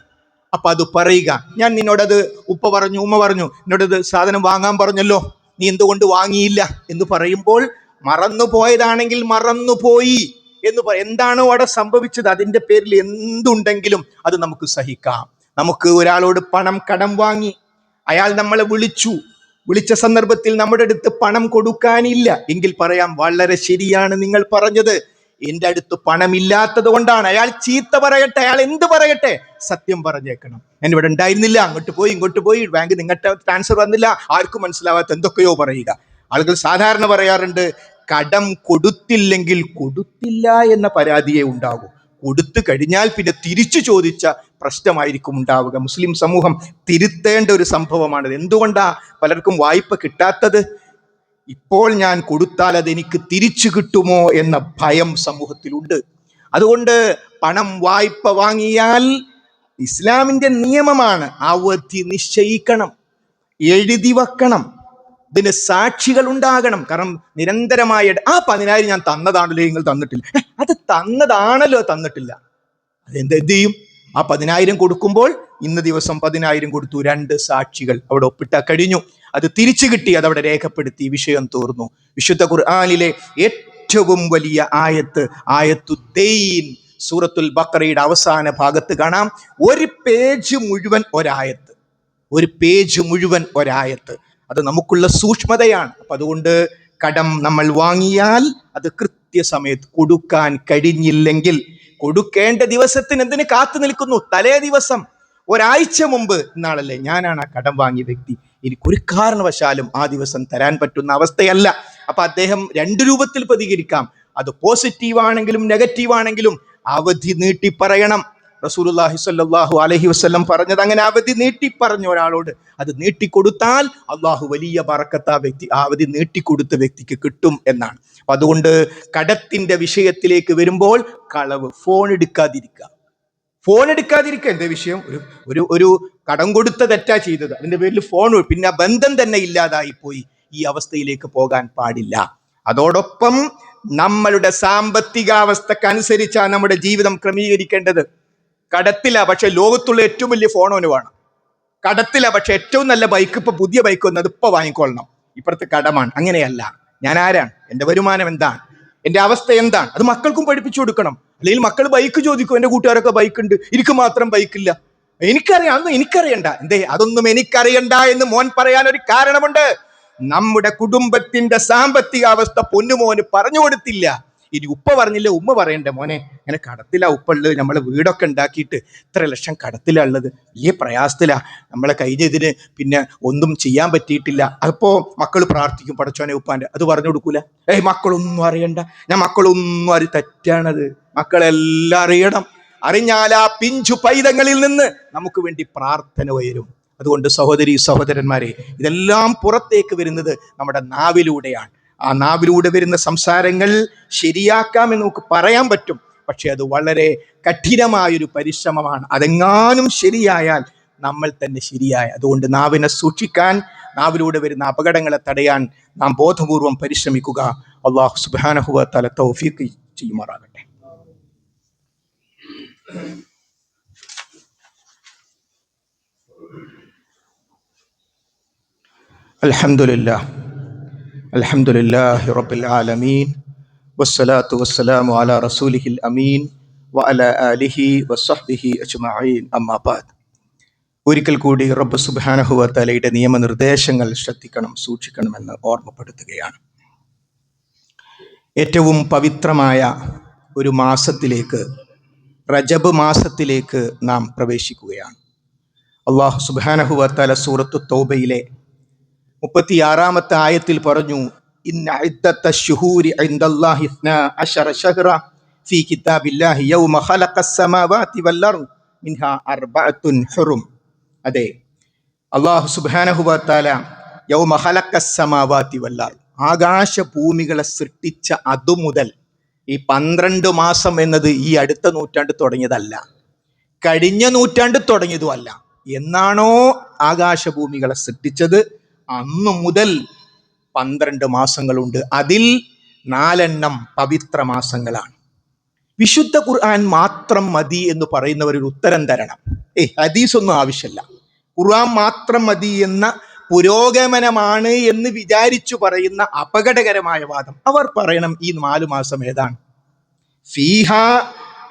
അപ്പൊ അത് പറയുക. ഞാൻ നിന്നോടത് ഉപ്പ പറഞ്ഞു, ഉമ്മ പറഞ്ഞു, എന്നോടത് സാധനം വാങ്ങാൻ പറഞ്ഞല്ലോ, നീ എന്തുകൊണ്ട് വാങ്ങിയില്ല എന്ന് പറയുമ്പോൾ മറന്നുപോയതാണെങ്കിൽ മറന്നുപോയി എന്ന് എന്താണോ അവിടെ സംഭവിച്ചത്, അതിൻ്റെ പേരിൽ എന്തുണ്ടെങ്കിലും അത് നമുക്ക് സഹിക്കാം. നമുക്ക് ഒരാളോട് പണം കടം വാങ്ങി, അയാൾ നമ്മളെ വിളിച്ചു, വിളിച്ച സന്ദർഭത്തിൽ നമ്മുടെ അടുത്ത് പണം കൊടുക്കാനില്ല എങ്കിൽ പറയാം, വളരെ ശരിയാണ് നിങ്ങൾ പറഞ്ഞത്, എന്റെ അടുത്ത് പണമില്ലാത്തത് കൊണ്ടാണ്. അയാൾ ചീത്ത പറയട്ടെ, അയാൾ എന്ത് പറയട്ടെ, സത്യം പറഞ്ഞേക്കണം. ഞാൻ ഇവിടെ ഉണ്ടായിരുന്നില്ല, ഇങ്ങോട്ട് പോയി ബാങ്ക് നിങ്ങളുടെ ട്രാൻസ്ഫർ വന്നില്ല, ആർക്കും മനസ്സിലാവാത്ത എന്തൊക്കെയോ പറയുക. ആളുകൾ സാധാരണ പറയാറുണ്ട്, കടം കൊടുത്തില്ലെങ്കിൽ കൊടുത്തില്ല എന്ന പരാതിയെ ഉണ്ടാകൂ, കൊടുത്തു കഴിഞ്ഞാൽ പിന്നെ തിരിച്ചു ചോദിച്ച പ്രശ്നമായിരിക്കും ഉണ്ടാവുക. മുസ്ലിം സമൂഹം തിരുത്തേണ്ട ഒരു സംഭവമാണിത്. എന്തുകൊണ്ടാ പലർക്കും വായ്പ കിട്ടാത്തത്? ഇപ്പോൾ ഞാൻ കൊടുത്താൽ അതെനിക്ക് തിരിച്ചു കിട്ടുമോ എന്ന ഭയം സമൂഹത്തിലുണ്ട്. അതുകൊണ്ട് പണം വായ്പ വാങ്ങിയാൽ ഇസ്ലാമിന്റെ നിയമമാണ്, അവധി നിശ്ചയിക്കണം, എഴുതി വെക്കണം, ഇതിന് സാക്ഷികൾ ഉണ്ടാകണം. കാരണം നിരന്തരമായ ആ 10,000 ഞാൻ തന്നതാണല്ലോ, നിങ്ങൾ തന്നിട്ടില്ല, അത് തന്നതാണല്ലോ തന്നിട്ടില്ല, അതെന്ത് ചെയ്യും? ആ 10,000 കൊടുക്കുമ്പോൾ ഇന്ന ദിവസം 10,000 കൊടുത്തു, 2 സാക്ഷികൾ അവിടെ ഒപ്പിട്ട കഴിഞ്ഞു, അത് തിരിച്ചു കിട്ടി, അതവിടെ രേഖപ്പെടുത്തി, വിഷയം തീർന്നു. വിശുദ്ധ ഖുർആനിലെ ഏറ്റവും വലിയ ആയത്തുദ്ദൈൻ, സൂറത്തുൽ ബഖറയുടെ അവസാന ഭാഗത്ത് കാണാം. ഒരു പേജ് മുഴുവൻ ഒരായത്ത്. അത് നമുക്കുള്ള സൂക്ഷ്മതയാണ്. അപ്പൊ അതുകൊണ്ട് കടം നമ്മൾ വാങ്ങിയാൽ അത് കൃത്യസമയത്ത് കൊടുക്കാൻ കഴിഞ്ഞില്ലെങ്കിൽ, കൊടുക്കേണ്ട ദിവസത്തിന് എന്തിന് കാത്തു നിൽക്കുന്നു? തലേ ദിവസം, ഒരാഴ്ച മുമ്പ്, ഇന്നാളല്ലേ ഞാനാണ് ആ കടം വാങ്ങിയ വ്യക്തി, എനിക്കൊരു കാരണവശാലും ആ ദിവസം തരാൻ പറ്റുന്ന അവസ്ഥയല്ല. അപ്പൊ അദ്ദേഹം 2 രൂപത്തിൽ പ്രതികരിക്കാം. അത് പോസിറ്റീവ് ആണെങ്കിലും നെഗറ്റീവ് ആണെങ്കിലും അവധി നീട്ടി പറയണം. റസൂലുള്ളാഹി സ്വല്ലല്ലാഹു അലൈഹി വസല്ലം പറഞ്ഞത് അങ്ങനെ, അവധി നീട്ടി പറഞ്ഞ ഒരാളോട് അത് നീട്ടിക്കൊടുത്താൽ അള്ളാഹു വലിയ ബറക്കത്ത് ആ അവധി നീട്ടിക്കൊടുത്ത വ്യക്തിക്ക് കിട്ടും എന്നാണ്. അപ്പൊ അതുകൊണ്ട് കടത്തിന്റെ വിഷയത്തിലേക്ക് വരുമ്പോൾ കളവ്, ഫോൺ എടുക്കാതിരിക്കുക. എന്താ വിഷയം? ഒരു കടം കൊടുത്ത തെറ്റാ ചെയ്തത്, അതിന്റെ പേരിൽ ഫോൺ, പിന്നെ ബന്ധം തന്നെ ഇല്ലാതായി പോയി. ഈ അവസ്ഥയിലേക്ക് പോകാൻ പാടില്ല. അതോടൊപ്പം നമ്മളുടെ സാമ്പത്തികാവസ്ഥക്കനുസരിച്ചാണ് നമ്മുടെ ജീവിതം ക്രമീകരിക്കേണ്ടത്. കടത്തില, പക്ഷെ ലോകത്തുള്ള ഏറ്റവും വലിയ ഫോൺ അവന് വേണം. കടത്തില, പക്ഷെ ഏറ്റവും നല്ല ബൈക്ക്, ഇപ്പൊ പുതിയ ബൈക്ക് വന്നത്, ഇപ്പൊ വാങ്ങിക്കൊള്ളണം, ഇപ്പുറത്തെ കടമാണ്. അങ്ങനെയല്ല. ഞാൻ ആരാണ്? എന്റെ വരുമാനം എന്താണ്? എന്റെ അവസ്ഥ എന്താണ്? അത് മക്കൾക്കും പഠിപ്പിച്ചു കൊടുക്കണം. അല്ലെങ്കിൽ മക്കൾ ബൈക്ക് ചോദിക്കും, എന്റെ കൂട്ടുകാരൊക്കെ ബൈക്ക് ഉണ്ട്, എനിക്ക് മാത്രം ബൈക്കില്ല. എനിക്കറിയാം, അതൊന്നും എനിക്കറിയണ്ട. അതൊന്നും എനിക്കറിയണ്ട എന്ന് മോൻ പറയാൻ ഒരു കാരണമുണ്ട്. നമ്മുടെ കുടുംബത്തിന്റെ സാമ്പത്തിക അവസ്ഥ പൊന്നുമോന് പറഞ്ഞു കൊടുത്തില്ല. ഇനി ഉപ്പ പറഞ്ഞില്ല, ഉമ്മ പറയണ്ടേ, മോനെ അങ്ങനെ കടത്തിലാ ഉപ്പ ഉള്ളത്, നമ്മളെ വീടൊക്കെ ഉണ്ടാക്കിയിട്ട് 3 ലക്ഷം കടത്തിലാ ഉള്ളത്, വലിയ പ്രയാസത്തിലാ, നമ്മളെ കഴിഞ്ഞതിന് പിന്നെ ഒന്നും ചെയ്യാൻ പറ്റിയിട്ടില്ല. അപ്പോ മക്കൾ പ്രാർത്ഥിക്കും, പടച്ചോനെ ഉപ്പാന്റെ, അത് പറഞ്ഞു കൊടുക്കൂല. മക്കളൊന്നും അറിയണ്ട, മക്കളൊന്നും തെറ്റാണത്, മക്കളെല്ലാം അറിയണം. അറിഞ്ഞാൽ ആ പിഞ്ചു പൈതങ്ങളിൽ നിന്ന് നമുക്ക് വേണ്ടി പ്രാർത്ഥന ഉയരും. അതുകൊണ്ട് സഹോദരന്മാരെ, ഇതെല്ലാം പുറത്തേക്ക് വരുന്നത് നമ്മുടെ നാവിലൂടെയാണ്. ആ നാവിലൂടെ വരുന്ന സംസാരങ്ങൾ ശരിയാക്കാമെന്ന് നമുക്ക് പറയാൻ പറ്റും, പക്ഷെ അത് വളരെ കഠിനമായൊരു പരിശ്രമമാണ്. അതെങ്ങാനും ശരിയായാൽ നമ്മൾ തന്നെ ശരിയായ. അതുകൊണ്ട് നാവിനെ സൂക്ഷിക്കാൻ, നാവിലൂടെ വരുന്ന അപകടങ്ങളെ തടയാൻ നാം ബോധപൂർവം പരിശ്രമിക്കുക. അല്ലാഹു സുബ്ഹാനഹു വ തആല തൗഫീഖ് ചെയ്യുമാറാകട്ടെ. അൽഹംദുലില്ലാഹി റബ്ബിൽ ആലമീൻ വസ്സലാത്തു വസ്സലാമു അലാ റസൂലിഹിൽ അമീൻ വഅലാ ആലിഹി വസ്സഹ്ബിഹി അജ്മഈൻ. അമ്മാ ബഅദ്. ഒരിക്കൽ കൂടി റബ്ബ് സുബ്ഹാനഹു വ തആലയുടെ നിയമനിർദ്ദേശങ്ങൾ ശ്രദ്ധിക്കണം, സൂക്ഷിക്കണമെന്ന് ഓർമ്മപ്പെടുത്തുകയാണ്. ഏറ്റവും പവിത്രമായ ഒരു മാസത്തിലേക്ക്, റജബ് മാസത്തിലേക്ക് നാം പ്രവേശിക്കുകയാണ്. അല്ലാഹു സുബ്ഹാനഹു വ തആല സൂറത്തു തൗബയിലെ 36-ാമത്തെ ആയത്തിൽ പറഞ്ഞു, ഇന്ന ഇദ്ദത്തശ് ശുഹൂരി ഇൻദല്ലാഹി 12 ശഹ്റ ഫീ കിതാബില്ലാഹി യൗമ ഖലഖസ് സമാവാതി വൽ അർദ് മിൻഹാ 4 ഹുറും. അതെ, അല്ലാഹു സുബ്ഹാനഹു വ തആല യൗമ ഖലഖസ് സമാവാതി വൽ അർദ്, ആകാശഭൂമികളെ സൃഷ്ടിച്ച അതുമുതൽ, ഈ 12 മാസം എന്നത് ഈ അടുത്ത നൂറ്റാണ്ട് തുടങ്ങിയതല്ല, കഴിഞ്ഞ നൂറ്റാണ്ട് തുടങ്ങിയതുമല്ല. എന്നാണോ ആകാശഭൂമികളെ സൃഷ്ടിച്ചത് അന്നു മുതൽ 12 മാസങ്ങളുണ്ട്. അതിൽ 4 പവിത്ര മാസങ്ങളാണ്. വിശുദ്ധ ഖുർആൻ മാത്രം മതി എന്ന് പറയുന്നവർ ഒരു ഉത്തരം തരണം. ഹദീസൊന്നും ആവശ്യമില്ല, ഖുർആൻ മാത്രം മതി എന്ന പുരോഗമനമാണ് എന്ന് വിചാരിച്ചു പറയുന്ന അപകടകരമായ വാദം അവർ പറയണം. ഈ 4 മാസം ഏതാണ്? ഫീഹാ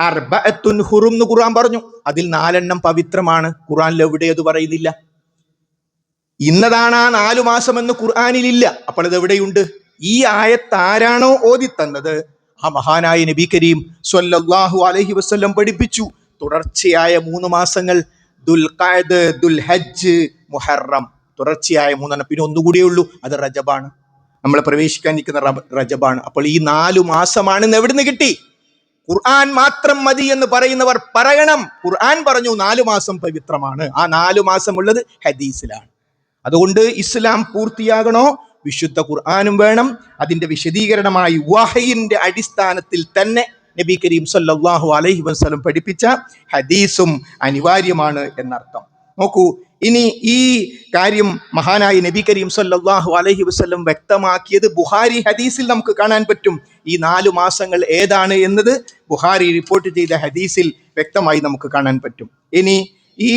4 ഹുറും എന്ന് ഖുർആൻ പറഞ്ഞു, അതിൽ 4 പവിത്രമാണ്. ഖുർആനിൽ എവിടെ അത് പറയുന്നില്ല. ഇന്നതാണ് ആ 4 മാസം എന്ന് ഖുർആനിലില്ല. അപ്പോൾ ഇത് എവിടെയുണ്ട്? ഈ ആയത്ത് ആരാണോ ഓതി തന്നത് ആ മഹാനായ നബി കരീം സ്വല്ലല്ലാഹു അലൈഹി വസല്ലം പഠിപ്പിച്ചു. തുടർച്ചയായ 3 മാസങ്ങൾ, ദുൽഖഅദ്, ദുൽഹജ്ജ്, മുഹറം, തുടർച്ചയായ 3. പിന്നെ ഒന്നുകൂടിയേ ഉള്ളൂ, അത് റജബാണ്. നമ്മൾ പ്രവേശിക്കാൻ നിൽക്കുന്ന റജബാണ്. അപ്പോൾ ഈ 4 മാസമാണെന്ന് എവിടുന്ന് കിട്ടി? ഖുർആൻ മാത്രം മതി എന്ന് പറയുന്നവർ പറയണം, ഖുർആൻ പറഞ്ഞു 4 മാസം പവിത്രമാണ്. ആ 4 മാസം ഉള്ളത് ഹദീസിലാണ്. അതുകൊണ്ട് ഇസ്ലാം പൂർത്തിയാകണോ വിശുദ്ധ ഖുർആനും വേണം. അതിന്റെ വിശദീകരണമായി വഹയിന്റെ അടിസ്ഥാനത്തിൽ തന്നെ നബി കരീം സല്ലല്ലാഹു അലൈഹി വസല്ലം പഠിപ്പിച്ച ഹദീസും അനിവാര്യമാണ് എന്നർത്ഥം. നോക്കൂ, ഇനി ഈ കാര്യം മഹാനായ നബി കരീം സല്ലല്ലാഹു അലൈഹി വസല്ലം വ്യക്തമാക്കിയത് ബുഖാരി ഹദീസിൽ നമുക്ക് കാണാൻ പറ്റും. ഈ 4 മാസങ്ങൾ ഏതാണ് എന്നത് ബുഖാരി റിപ്പോർട്ട് ചെയ്ത ഹദീസിൽ വ്യക്തമായി നമുക്ക് കാണാൻ പറ്റും. ഇനി ഈ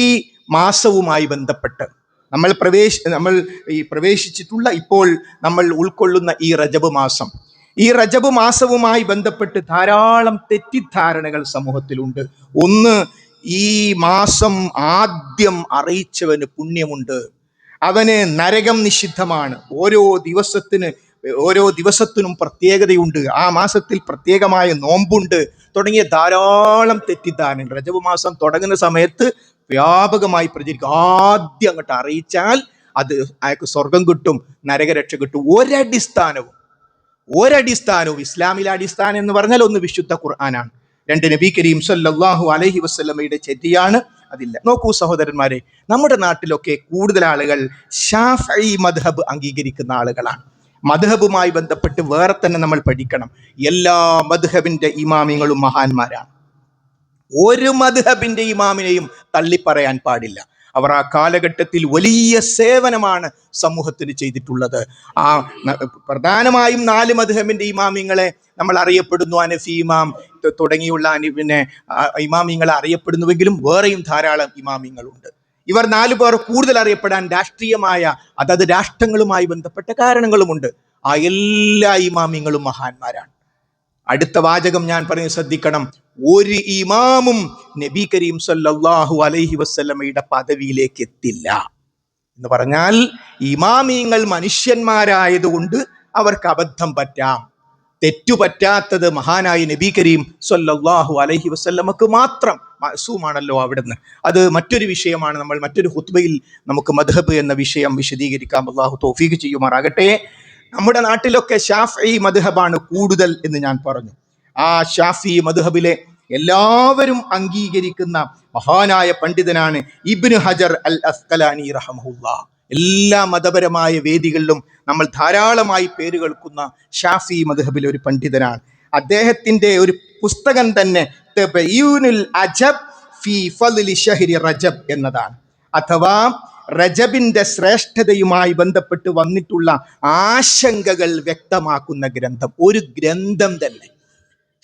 മാസവുമായി ബന്ധപ്പെട്ട് നമ്മൾ പ്രവേശിച്ചിട്ടുള്ള, ഇപ്പോൾ നമ്മൾ ഉൾക്കൊള്ളുന്ന ഈ റജബ് മാസം, ഈ റജബ് മാസവുമായി ബന്ധപ്പെട്ട് ധാരാളം തെറ്റിദ്ധാരണകൾ സമൂഹത്തിലുണ്ട്. ഒന്ന്, ഈ മാസം ആദ്യം അറിയിച്ചവന് പുണ്യമുണ്ട്, അവന് നരകം നിഷിദ്ധമാണ്, ഓരോ ദിവസത്തിനും പ്രത്യേകതയുണ്ട്, ആ മാസത്തിൽ പ്രത്യേകമായ നോമ്പുണ്ട്, തുടങ്ങിയ ധാരാളം തെറ്റിദ്ധാരണകൾ റജബ് മാസം തുടങ്ങുന്ന സമയത്ത് വ്യാപകമായി പ്രചരിക്കും. ആദ്യം അങ്ങോട്ട് അറിയിച്ചാൽ അത് അയാൾക്ക് സ്വർഗം കിട്ടും, നരകരക്ഷ കിട്ടും. ഒരടിസ്ഥാനവും ഇസ്ലാമിലെ അടിസ്ഥാനം എന്ന് പറഞ്ഞാൽ ഒന്ന് വിശുദ്ധ ഖുർആനാണ്, 2 നബി കരീം സല്ലല്ലാഹു അലൈഹി വസല്ലമയുടെ ചര്യയാണ്, അതില്ല. നോക്കൂ സഹോദരന്മാരെ, നമ്മുടെ നാട്ടിലൊക്കെ കൂടുതൽ ആളുകൾ ശാഫഈ മദ്ഹബ് അംഗീകരിക്കുന്ന ആളുകളാണ്. മദ്ഹബുമായി ബന്ധപ്പെട്ട് വേറെ തന്നെ നമ്മൾ പഠിക്കണം. എല്ലാ മദ്ഹബിന്റെ ഇമാമിങ്ങളും മഹാന്മാരാണ്. ഒരു മദ്ഹബിന്റെ ഇമാമിനെയും തള്ളിപ്പറയാൻ പാടില്ല. അവർ ആ കാലഘട്ടത്തിൽ വലിയ സേവനമാണ് സമൂഹത്തിന് ചെയ്തിട്ടുള്ളത്. ആ പ്രധാനമായും 4 മദ്ഹബിന്റെ ഇമാമിങ്ങളെ നമ്മൾ അറിയപ്പെടുന്നു, ഹനഫി ഇമാം തുടങ്ങിയുള്ള ഇമാമിങ്ങളെ അറിയപ്പെടുന്നുവെങ്കിലും വേറെയും ധാരാളം ഇമാമിങ്ങളുണ്ട്. ഇവർ 4 പേർ കൂടുതൽ അറിയപ്പെടാൻ രാഷ്ട്രീയമായ, അതത് രാഷ്ട്രങ്ങളുമായി ബന്ധപ്പെട്ട കാരണങ്ങളുമുണ്ട്. ആ എല്ലാ ഇമാമിങ്ങളും മഹാന്മാരാണ്. അടുത്ത വാചകം ഞാൻ പറഞ്ഞ് ശ്രദ്ധിക്കണം. ഒരു ഇമാമും നബി കരീം സല്ലല്ലാഹു അലൈഹി വസല്ലമയുടെ പദവിയിലേക്ക് എത്തില്ല എന്ന് പറഞ്ഞാൽ, ഇമാമിങ്ങൾ മനുഷ്യന്മാരായതുകൊണ്ട് അവർക്ക് അബദ്ധം പറ്റാം. തെറ്റുപറ്റാത്തത് മഹാനായ നബി കരീം സല്ലല്ലാഹു അലൈഹി വസല്ലമക്ക് മാത്രം. മഅ്സൂമാണല്ലോ അവിടുന്ന്. അത് മറ്റൊരു വിഷയമാണ്. നമ്മൾ മറ്റൊരു ഖുത്ബയിൽ നമുക്ക് മദ്ഹബ് എന്ന വിഷയം വിശദീകരിക്കാം. അല്ലാഹു തൗഫീഖ് ചെയ്യുമാറാകട്ടെ. നമ്മുടെ നാട്ടിലൊക്കെ ശാഫഈ മദ്ഹബാണ് കൂടുതൽ എന്ന് ഞാൻ പറഞ്ഞു. ആ ശാഫഈ മദ്ഹബിലെ എല്ലാവരും അംഗീകരിക്കുന്ന മഹാനായ പണ്ഡിതനാണ് ഇബ്നു ഹജർ അൽ അസ്ഖലാനി റഹ്മഹുല്ലാഹ്. എല്ലാ മതപരമായ വേദികളിലും നമ്മൾ ധാരാളമായി പേര് കേൾക്കുന്ന ശാഫഈ മദ്ഹബിലെ ഒരു പണ്ഡിതനാണ്. അദ്ദേഹത്തിന്റെ ഒരു പുസ്തകം തന്നെ തബയ്യൂനുൽ അജബ് ഫീ ഫദ്ലി ശഹ്രി റജബ് എന്നതാണ്. അഥവാ റജബിന്റെ ശ്രേഷ്ഠതയുമായി ബന്ധപ്പെട്ട് വന്നിട്ടുള്ള ആശങ്കകൾ വ്യക്തമാക്കുന്ന ഗ്രന്ഥം. ഒരു ഗ്രന്ഥം തന്നെ,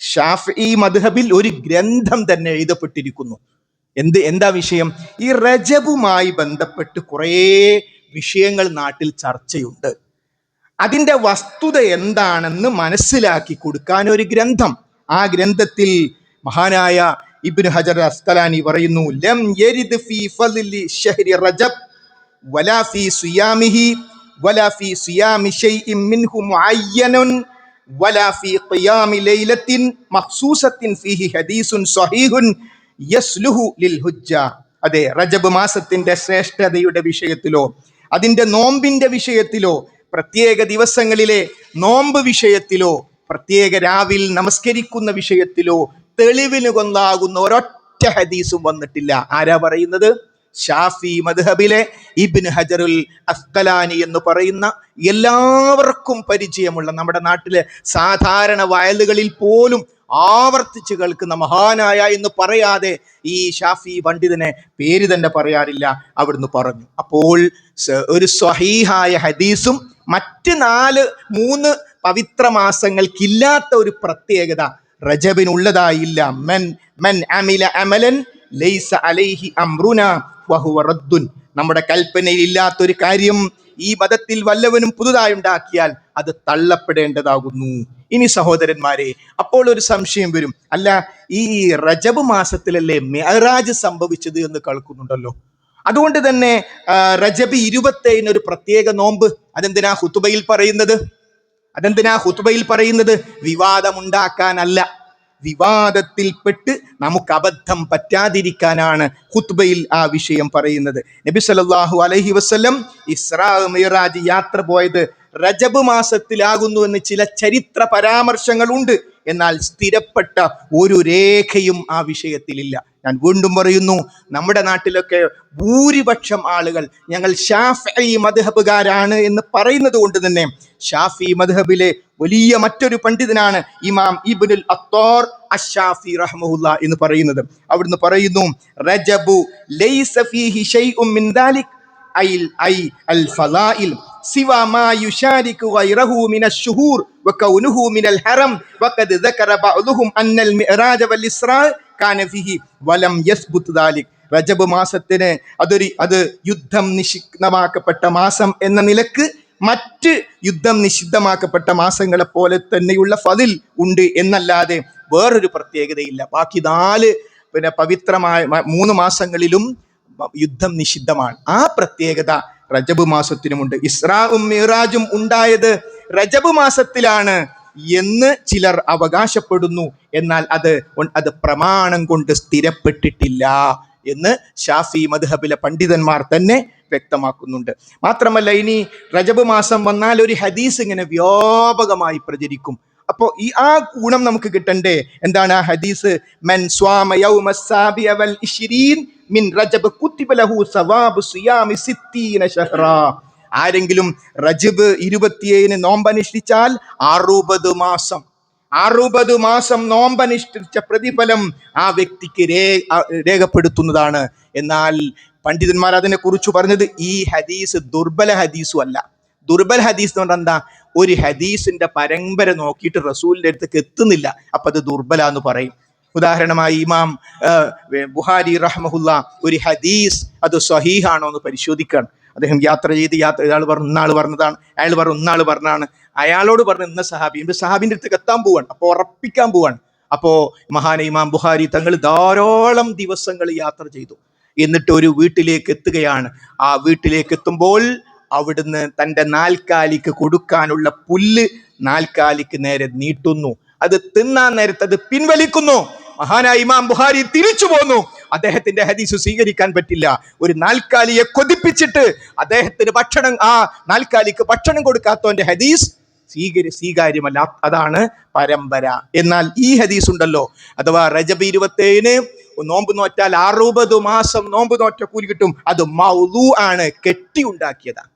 ശാഫഈ മദ്ഹബിൽ ഒരു ഗ്രന്ഥം തന്നെ എഴുതപ്പെട്ടിരിക്കുന്നു. എന്താ വിഷയം? ഈ റജബുമായി ബന്ധപ്പെട്ട് കുറേ വിഷയങ്ങൾ നാട്ടിൽ ചർച്ചയുണ്ട്. അതിന്റെ വസ്തുത എന്താണെന്ന് മനസ്സിലാക്കി കൊടുക്കാൻ ഒരു ഗ്രന്ഥം. ആ ഗ്രന്ഥത്തിൽ മഹാനായ ഇബ്നു ഹജർ അസ്ഖലാനി പറയുന്നു, ലം യരിദ് ഫീ ഫദ്ലി ശഹ്രി റജബ് വലാ ഫീ സിയാമിഹി വലാ ഫീ സിയാമി ശൈഇൻ മിൻഹു മുഅയ്യനൻ വലാ ഫീ ഖിയാമി ലൈലത്തിൻ മഖ്സൂസത്തിൻ ഫീഹി ഹദീസുൻ സ്വഹീഹുൻ യസ്ലുഹു ലിൽ ഹുജ്ജ. അതെ, റജബ് മാസത്തിന്റെ ശ്രേഷ്ഠതയുടെ വിഷയത്തിലോ അതിന്റെ നോമ്പിന്റെ വിഷയത്തിലോ പ്രത്യേക ദിവസങ്ങളിലെ നോമ്പ് വിഷയത്തിലോ പ്രത്യേക രാവിൽ നമസ്കരിക്കുന്ന വിഷയത്തിലോ തെളിവിന് കൊന്നാകുന്ന ഒരൊറ്റ ഹദീസും വന്നിട്ടില്ല. ആരാ പറയുന്നത്? ഷാഫി മദ്ഹബിലെ ഇബ്നു ഹജറുൽ അസ്ഖലാനി എന്ന് പറയുന്ന എല്ലാവർക്കും പരിചയമുള്ള, നമ്മുടെ നാട്ടിലെ സാധാരണ വയലുകളിൽ പോലും ആവർത്തിച്ച് കേൾക്കുന്ന മഹാനായ എന്ന് പറയാതെ ഈ ഷാഫി പണ്ഡിതനെ പേര് തന്നെ പറയാറില്ല, അവിടുന്ന് പറഞ്ഞു. അപ്പോൾ ഒരു സ്വഹീഹായ ഹദീസും മറ്റ് 3 പവിത്ര മാസങ്ങൾക്കില്ലാത്ത ഒരു പ്രത്യേകത റജബിനുള്ളതായില്ല. മൻ അമില അമലൻ ലൈസ അലൈഹി അംറുനാ വഹുവ റദ്ദുൻ. നമ്മുടെ കൽപ്പനയിൽ ഇല്ലാത്തൊരു കാര്യം ഈ മതത്തിൽ വല്ലവനും പുതുതായി ഉണ്ടാക്കിയാൽ അത് തള്ളപ്പെടേണ്ടതാകുന്നു. ഇനി സഹോദരന്മാരെ, അപ്പോൾ ഒരു സംശയം വരും. അല്ല, ഈ റജബ് മാസത്തിലല്ലേ മിഅ്റാജ് സംഭവിച്ചത് എന്ന് കേൾക്കുന്നുണ്ടല്ലോ. അതുകൊണ്ട് തന്നെ റജബ് 27 ഒരു പ്രത്യേക നോമ്പ്. അതെന്തിനാ ഹുതുബയിൽ പറയുന്നത്? വിവാദമുണ്ടാക്കാനല്ല, വിവാദത്തിൽപ്പെട്ട് നമുക്ക് അബദ്ധം പറ്റാതിരിക്കാനാണ് ഖുത്ബയിൽ ആ വിഷയം പറയുന്നത്. നബി സല്ലല്ലാഹു അലൈഹി വസല്ലം ഇസ്രാ മിഅ്റാജ് യാത്ര പോയത് റജബ് മാസത്തിലാകുന്നു എന്ന് ചില ചരിത്ര പരാമർശങ്ങളുണ്ട്. എന്നാൽ സ്ഥിരപ്പെട്ട ഒരു രേഖയും ആ വിഷയത്തിലില്ല. ഞാൻ വീണ്ടും പറയുന്നു, നമ്മുടെ നാട്ടിലൊക്കെ ഭൂരിപക്ഷം ആളുകൾ ഞങ്ങൾ ശാഫിഈ മദ്ഹബുകാരാണ് എന്ന് പറയുന്നത് കൊണ്ട് തന്നെ ഷാഫി മദ്ഹബിലെ വലിയ മറ്റൊരു പണ്ഡിതനാണ് ഇമാം ഇബ്നുൽ അത്താർ അശ്ശാഫി റഹ്മഹുല്ലാ എന്ന് പറയുന്നത്. അവിടുന്ന് പറയുന്നു, റജബു ലൈസ ഫീഹി ശൈഉം മിൻ ദാലിക് ഐ അൽ ഫളാഇൽ സിവാ മാ യുശാരികു ഗൈറഹു മിനശ് ശുഹൂർ വകൗനുഹു മിനൽ ഹറം വഖദ് ദകറ ബഅ്ദുഹും അന്നൽ മിഅ്റാജ വൽ ഇസ്റാ കാന ഫീഹി വലം യസ്ബുത് ദാലിക്. റജബ് മാസത്തിന് അത് യുദ്ധം നിഷിദ്ധമാക്കപ്പെട്ട മാസം എന്ന നിലക്ക് മറ്റ് യുദ്ധം നിഷിദ്ധമാക്കപ്പെട്ട മാസങ്ങളെ പോലെ തന്നെയുള്ള ഫദിൽ ഉണ്ട് എന്നല്ലാതെ വേറൊരു പ്രത്യേകതയില്ല. ബാക്കി 4 പവിത്രമായ 3 മാസങ്ങളിലും യുദ്ധം നിഷിദ്ധമാണ്. ആ പ്രത്യേകത റജബ് മാസത്തിനുമുണ്ട്. ഇസ്രാഉം മിഅ്റാജും ഉണ്ടായത് റജബ് മാസത്തിലാണ് എന്ന് ചിലർ അവകാശപ്പെടുന്നു. എന്നാൽ അത് പ്രമാണം കൊണ്ട് സ്ഥിരപ്പെട്ടിട്ടില്ല എന്ന് ഷാഫി മദ്ഹബിലെ പണ്ഡിതന്മാർ തന്നെ വ്യക്തമാക്കുന്നുണ്ട്. മാത്രമല്ല, ഇനി റജബ് മാസം വന്നാൽ ഒരു ഹദീസ് ഇങ്ങനെ വ്യാപകമായി പ്രചരിക്കും. അപ്പോൾ ആ ഗുണം നമുക്ക് കിട്ടണ്ടേ? എന്താണ് ആ ഹദീസ്? മൻ സ്വാമ യൗമസ് സാബിഅ വൽ 20 മിൻ റജബ് കുതിബ ലഹു സവാബു സിയാമി 60 ശഹ്റാ. ആരെങ്കിലും റജബ് 27 നോമ്പനുഷ്ഠിച്ചാൽ 60 മാസം നോമ്പനുഷ്ഠിച്ച പ്രതിഫലം ആ വ്യക്തിക്ക് രേഖപ്പെടുത്തുന്നതാണ്. എന്നാൽ പണ്ഡിതന്മാർ അതിനെ കുറിച്ച് പറഞ്ഞത് ഈ ഹദീസ് ദുർബല ഹദീസും അല്ല. ദുർബൽ ഹദീസ് എന്ന് പറഞ്ഞാൽ എന്താ? ഒരു ഹദീസിന്റെ പരമ്പര നോക്കിയിട്ട് റസൂലിന്റെ അടുത്തേക്ക് എത്തുന്നില്ല, അപ്പൊ അത് ദുർബല എന്ന് പറയും. ഉദാഹരണമായി ഇമാം ബുഖാരി റഹ്മഹുല്ല ഒരു ഹദീസ് അത് സ്വഹീഹാണോ എന്ന് പരിശോധിക്കുകയാണ്. അദ്ദേഹം യാത്ര ചെയ്ത് ഇയാൾ പറഞ്ഞു ഇന്നാൾ പറഞ്ഞതാണ്, അയാൾ പറഞ്ഞു ഇന്നാൾ പറഞ്ഞാണ്, അയാളോട് പറഞ്ഞു ഇന്ന സഹാബിന്റെ അടുത്തേക്ക് എത്താൻ പോവാണ്, അപ്പോൾ ഉറപ്പിക്കാൻ പോവാണ്. അപ്പോ മഹാന ഇമാം ബുഖാരി തങ്ങൾ ധാരാളം ദിവസങ്ങൾ യാത്ര ചെയ്തു. എന്നിട്ട് ഒരു വീട്ടിലേക്ക് എത്തുകയാണ്. ആ വീട്ടിലേക്ക് എത്തുമ്പോൾ അവിടുന്ന് തൻ്റെ നാൽക്കാലിക്ക് കൊടുക്കാനുള്ള പുല്ല് നാൽക്കാലിക്ക് നേരെ നീട്ടുന്നു. അത് തിന്നാൻ നേരത്തെ അത് പിൻവലിക്കുന്നു. മഹാനായ ഇമാം ബുഖാരി തിരിച്ചു പോന്നു. അദ്ദേഹത്തിന്റെ ഹദീസ് സ്വീകരിക്കാൻ പറ്റില്ല. ഒരു നാൽക്കാലിയെ കൊതിപ്പിച്ചിട്ട് അദ്ദേഹത്തിന് ആ നാൽക്കാലിക്ക് ഭക്ഷണം കൊടുക്കാത്തവന്റെ ഹദീസ് സ്വീകാര്യമല്ല. അതാണ് പരമ്പര. എന്നാൽ ഈ ഹദീസ് ഉണ്ടല്ലോ, അഥവാ റജബ് 27 നോമ്പ് നോറ്റാൽ 60 മാസം നോമ്പ് നോറ്റ കൂലി കിട്ടും, അത് മൗദൂ ആണ്, കെട്ടി ഉണ്ടാക്കിയതാണ്.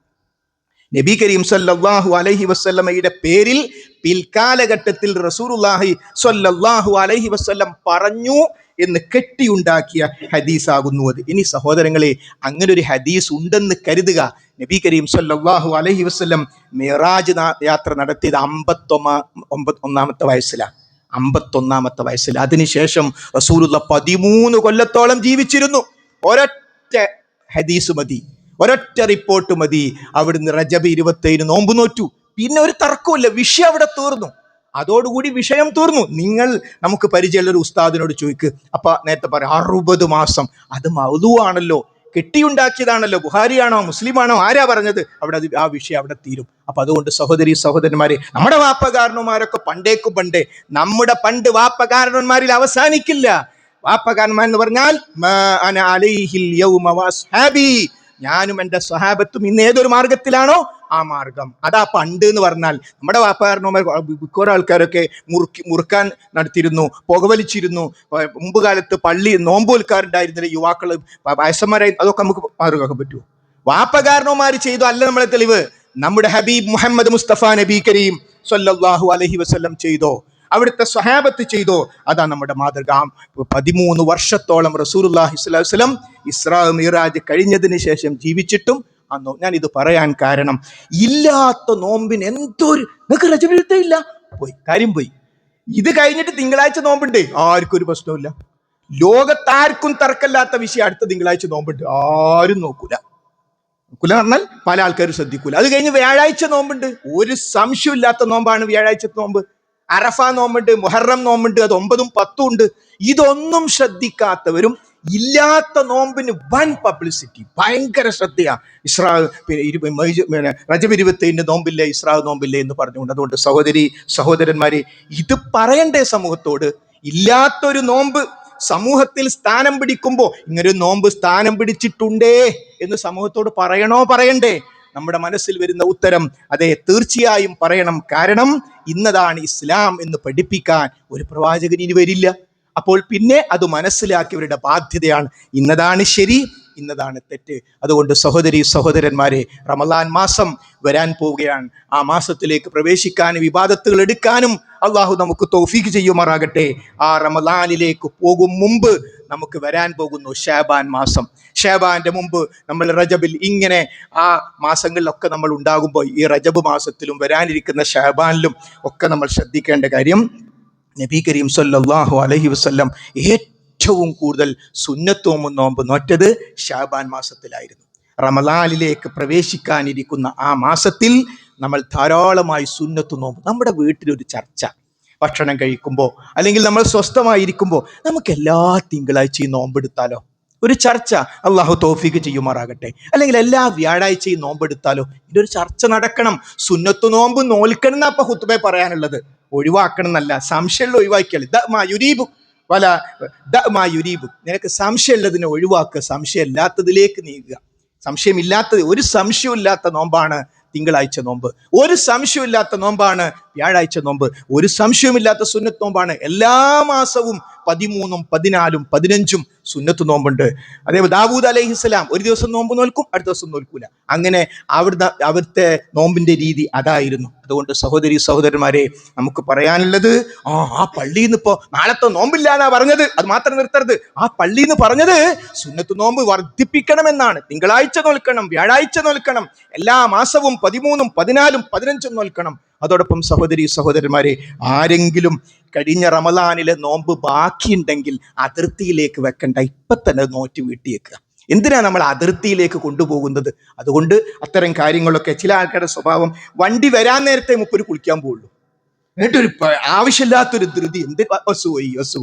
നബി കരീം സല്ലല്ലാഹു അലൈഹി വസല്ലമയുടെ പേരിൽ പിൽക്കാലഘട്ടത്തിൽ റസൂലുള്ളാഹി സ്വല്ലല്ലാഹു അലൈഹി വസല്ലം പറഞ്ഞു എന്ന് കെട്ടിയുണ്ടാക്കിയ ഹദീസാകുന്നു അത്. ഇനി സഹോദരങ്ങളെ, അങ്ങനെ ഒരു ഹദീസ് ഉണ്ടെന്ന് കരുതുക. നബി കരീം സല്ലല്ലാഹു അലൈഹി വസല്ലം മിഅ്റാജ് യാത്ര നടത്തിയത് 51-ാമത്തെ വയസ്സിലാണ്. 51-ാമത്തെ വയസ്സിൽ. അതിനുശേഷം റസൂലുള്ള 13 കൊല്ലത്തോളം ജീവിച്ചിരുന്നു. ഒരൊറ്റ ഹദീസ് മതി, ഒരൊറ്റ റിപ്പോർട്ട് മതി. അവിടുന്ന് റജബ് 27 നോമ്പ് നോറ്റു. പിന്നെ ഒരു തർക്കമില്ല, വിഷയം അവിടെ തീർന്നു. അതോടുകൂടി വിഷയം തീർന്നു. നമുക്ക് പരിചയമുള്ള ഒരു ഉസ്താദിനോട് ചോദിക്ക്, അപ്പൊ നേരത്തെ പറയാം 60 മാസം, അത് മൗദൂ ആണല്ലോ, കെട്ടിയുണ്ടാക്കിയതാണല്ലോ, ബുഖാരിയാണോ മുസ്ലിമാണോ ആരാ പറഞ്ഞത്? ആ വിഷയം അവിടെ തീരും. അപ്പൊ അതുകൊണ്ട് സഹോദരന്മാരെ, നമ്മുടെ വാപ്പകാരന്മാരൊക്കെ പണ്ടേ നമ്മുടെ വാപ്പകാരന്മാരിൽ അവസാനിക്കില്ല. വാപ്പകാരന്മാർ എന്ന് പറഞ്ഞാൽ ഞാനും എൻ്റെ സ്വഹാബത്തും ഇന്ന് ഏതൊരു മാർഗത്തിലാണോ ആ മാർഗം. അതാ പണ്ട് എന്ന് പറഞ്ഞാൽ നമ്മുടെ വാപ്പകാരന്മാർ കുറെ ആൾക്കാരൊക്കെ മുറുക്കാൻ നടത്തിയിരുന്നു, പുകവലിച്ചിരുന്നു. മുമ്പ് കാലത്ത് പള്ളി നോമ്പുൽക്കാരുണ്ടായിരുന്നില്ല, യുവാക്കൾ വയസ്സന്മാരായി. അതൊക്കെ നമുക്ക് മാർഗമാക്കാൻ പറ്റുമോ? വാപ്പകാരന്മാർ ചെയ്തു അല്ല നമ്മളെ തെളിവ്. നമ്മുടെ ഹബീബ് മുഹമ്മദ് മുസ്തഫ നബി കരീം സല്ലല്ലാഹു അലൈഹി വസല്ലം ചെയ്തോ, അവിടുത്തെ സ്വഹാബത്ത് ചെയ്തോ, അതാ നമ്മുടെ മാതൃക. 13 വർഷത്തോളം റസൂലുള്ളാഹി സ്വല്ലല്ലാഹു അലൈഹി വസല്ലം ഇസ്രാ മിഅ്റാജ് കഴിഞ്ഞതിന് ശേഷം ജീവിച്ചിട്ടും അന്നോ. ഞാൻ ഇത് പറയാൻ കാരണം, ഇല്ലാത്ത നോമ്പിന് നിങ്ങൾക്ക് റജബിലത്തെ ഇല്ല, കാര്യം പോയി. ഇത് കഴിഞ്ഞിട്ട് തിങ്കളാഴ്ച നോമ്പുണ്ട്, ആർക്കും ഒരു പ്രശ്നമില്ല. ലോകത്താർക്കും തർക്കമില്ലാത്ത വിഷയം അടുത്ത തിങ്കളാഴ്ച നോമ്പുണ്ട്, ആരും നോക്കൂല പറഞ്ഞാൽ പല ആൾക്കാരും ശ്രദ്ധിക്കൂല. അത് കഴിഞ്ഞ് വ്യാഴാഴ്ച നോമ്പുണ്ട്, ഒരു സംശയമില്ലാത്ത നോമ്പാണ് വ്യാഴാഴ്ചത്തെ നോമ്പ്. അറഫ നോമ്പുണ്ട്, മുഹറം നോമ്പുണ്ട്, അത് 9ഉം 10ഉം ഉണ്ട്. ഇതൊന്നും ശ്രദ്ധിക്കാത്തവരും ഇല്ലാത്ത നോമ്പിന് വൻ പബ്ലിസിറ്റി, ഭയങ്കര ശ്രദ്ധയാ. ഇസ്രാ റജബ് 27 നോമ്പില്ലേ, ഇസ്രാ നോമ്പില്ലേ എന്ന് പറഞ്ഞുകൊണ്ട്. അതുകൊണ്ട് സഹോദരന്മാരെ, ഇത് പറയണ്ടേ സമൂഹത്തോട്? ഇല്ലാത്തൊരു നോമ്പ് സമൂഹത്തിൽ സ്ഥാനം പിടിക്കുമ്പോ ഇങ്ങനൊരു നോമ്പ് സ്ഥാനം പിടിച്ചിട്ടുണ്ടേ എന്ന് സമൂഹത്തോട് പറയണ്ടേ? നമ്മുടെ മനസ്സിൽ വരുന്ന ഉത്തരം അതെ, തീർച്ചയായും പറയണം. കാരണം ഇന്നതാണ് ഇസ്ലാം എന്ന് പഠിപ്പിക്കാൻ ഒരു പ്രവാചകൻ ഇനി വരില്ല. അപ്പോൾ പിന്നെ അത് മനസ്സിലാക്കിയവരുടെ ബാധ്യതയാണ്. ഇന്നതാണ് ശരി, ഇന്നതാണ് തെറ്റ്. അതുകൊണ്ട് സഹോദരന്മാരെ, റമളാൻ മാസം വരാൻ പോവുകയാണ്. ആ മാസത്തിലേക്ക് പ്രവേശിക്കാനും ഇബാദത്തുകൾ എടുക്കാനും അള്ളാഹു നമുക്ക് തൗഫീഖ് ചെയ്യുമാറാകട്ടെ. ആ റമളാനിലേക്ക് പോകും മുമ്പ് നമുക്ക് വരാൻ പോകുന്നു ഷാബാൻ മാസം. ഷാബാന്റെ മുമ്പ് നമ്മൾ റജബിൽ, ഇങ്ങനെ ആ മാസങ്ങളിലൊക്കെ നമ്മൾ ഉണ്ടാകുമ്പോൾ ഈ റജബ് മാസത്തിലും വരാനിരിക്കുന്ന ഷാബാനിലും ഒക്കെ നമ്മൾ ശ്രദ്ധിക്കേണ്ട കാര്യം, നബി കരീം സല്ലല്ലാഹു അലൈഹി വസല്ലം ഏറ്റവും കൂടുതൽ സുന്നത്ത് നോമ്പ് നോറ്റത് ഷാബാൻ മാസത്തിലായിരുന്നു. റമളാനിലേക്ക് പ്രവേശിക്കാനിരിക്കുന്ന ആ മാസത്തിൽ നമ്മൾ ധാരാളമായി സുന്നത്ത് നോമ്പ്. നമ്മുടെ വീട്ടിലൊരു ചർച്ച, ഭക്ഷണം കഴിക്കുമ്പോൾ അല്ലെങ്കിൽ നമ്മൾ സ്വസ്ഥമായിരിക്കുമ്പോൾ നമുക്ക് എല്ലാ തിങ്കളാഴ്ചയും നോമ്പെടുത്താലോ? ഒരു ചർച്ച, അള്ളാഹു തൗഫീഖ് ചെയ്യുമാറാകട്ടെ. അല്ലെങ്കിൽ എല്ലാ വ്യാഴാഴ്ചയും നോമ്പെടുത്താലോ? ഇതൊരു ചർച്ച നടക്കണം. സുന്നത്ത് നോമ്പ് നോൽക്കണം എന്നാ അപ്പൊ ഖുത്ബ പറയാനുള്ളത്, ഒഴിവാക്കണം എന്നല്ല. സംശയമുള്ള ഒഴിവാക്കിയാൽ നിനക്ക് സംശയമുള്ളതിനെ ഒഴിവാക്കുക, സംശയമില്ലാത്തതിലേക്ക് നീങ്ങുക. സംശയമില്ലാത്തത്, ഒരു സംശയമില്ലാത്ത നോമ്പാണ് തിങ്കളാഴ്ച നോമ്പ്. ഒരു സംശയമില്ലാത്ത നോമ്പാണ് വ്യാഴാഴ്ച നോമ്പ്. ഒരു സംശയമില്ലാത്ത സുന്നത്ത് നോമ്പാണ്. എല്ലാ മാസവും 13, 14, 15 സുന്നത്ത് നോമ്പുണ്ട്. അതേപോലെ ദാവൂദ് അലൈഹിസ്സലാം ഒരു ദിവസം നോമ്പ് നോൽക്കും, അടുത്ത ദിവസം നോൽക്കൂല. അങ്ങനെ അവിടുത്തെ നോമ്പിന്റെ രീതി അതായിരുന്നു. അതുകൊണ്ട് സഹോദരന്മാരെ, നമുക്ക് പറയാനുള്ളത്, ആ പള്ളിയിൽ നിന്ന് ഇപ്പോ നാളത്തെ നോമ്പില്ല എന്നാ പറഞ്ഞത്, അത് മാത്രം നിർത്തരുത്. ആ പള്ളിയിൽ നിന്ന് പറഞ്ഞത് സുന്നത്ത് നോമ്പ് വർദ്ധിപ്പിക്കണമെന്നാണ്. തിങ്കളാഴ്ച നോൽക്കണം, വ്യാഴാഴ്ച നോൽക്കണം, എല്ലാ മാസവും 13, 14, 15 നോൽക്കണം. അതോടൊപ്പം സഹോദരന്മാരെ, ആരെങ്കിലും കഴിഞ്ഞ റമളാനിലെ നോമ്പ് ബാക്കിയുണ്ടെങ്കിൽ അതിർത്തിയിലേക്ക് വെക്കണ്ട, ഇപ്പൊ തന്നെ നോറ്റ് വീട്ടിയേക്കുക. എന്തിനാ നമ്മൾ അതിർത്തിയിലേക്ക് കൊണ്ടുപോകുന്നത്? അതുകൊണ്ട് അത്തരം കാര്യങ്ങളൊക്കെ, ചില ആൾക്കാരുടെ സ്വഭാവം, വണ്ടി വരാൻ നേരത്തെ മുപ്പൊരു കുളിക്കാൻ പോവുള്ളൂ, എന്നിട്ടൊരു ആവശ്യമില്ലാത്തൊരു ധൃതി. ബസ്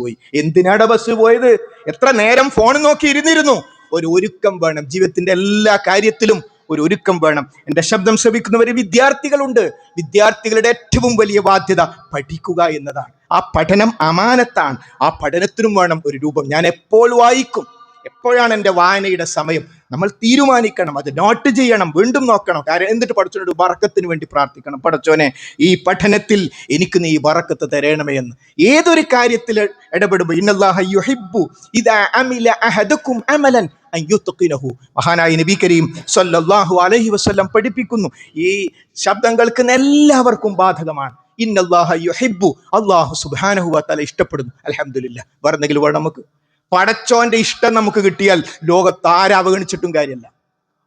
പോയി. എന്തിനാണ് ബസ് പോയത്? എത്ര നേരം ഫോൺ നോക്കി ഇരുന്നിരുന്നു? ഒരു ഒരുക്കം വേണം ജീവിതത്തിന്റെ എല്ലാ കാര്യത്തിലും, ഒരു ഒരുക്കം വേണം. എൻ്റെ ശബ്ദം ശ്രവിക്കുന്നവര് വിദ്യാർത്ഥികളുണ്ട്. വിദ്യാർത്ഥികളുടെ ഏറ്റവും വലിയ ബാധ്യത പഠിക്കുക എന്നതാണ്. ആ പഠനം അമാനത്താണ്. ആ പഠനത്തിനും വേണം ഒരു രൂപം. ഞാൻ എപ്പോൾ വായിക്കും, എപ്പോഴാണ് എൻ്റെ വായനയുടെ സമയം, നമ്മൾ തീരുമാനിക്കണം. അത് നോട്ട് ചെയ്യണം, വീണ്ടും നോക്കണം. കാരണം എന്നിട്ട് പഠിച്ചോണ്ട് ബറക്കത്തിന് വേണ്ടി പ്രാർത്ഥിക്കണം. പടച്ചോനെ, ഈ പഠനത്തിൽ എനിക്ക് നീ ബറക്കത്ത് തരണമേ എന്ന്. ഏതൊരു കാര്യത്തിൽ ഇടപെടുമ്പോൾ ഇന്നല്ലാഹ യുഹിബ്ബു ഇദാ അമില അഹദുക്കും അമലൻ അൻ യുത്ഖിനഹു. മഹാനായ നബി കരീം സല്ലല്ലാഹു അലൈഹി വസല്ലം പഠിപ്പിക്കുന്നു, ഈ ശബ്ദം കേൾക്കുന്ന എല്ലാവർക്കും ബാധകമാണ്. ഇന്നല്ലാഹ യുഹിബ്ബു, അല്ലാഹു സുബ്ഹാനഹു വ തആല ഇഷ്ടപ്പെടുന്നു. അൽഹംദുലില്ലാഹ്. വേറെന്തെങ്കിലും വേണം നമുക്ക്? പടച്ചോന്റെ ഇഷ്ടം നമുക്ക് കിട്ടിയാൽ ലോകത്ത് ആര് അവഗണിച്ചിട്ടും കാര്യമില്ല,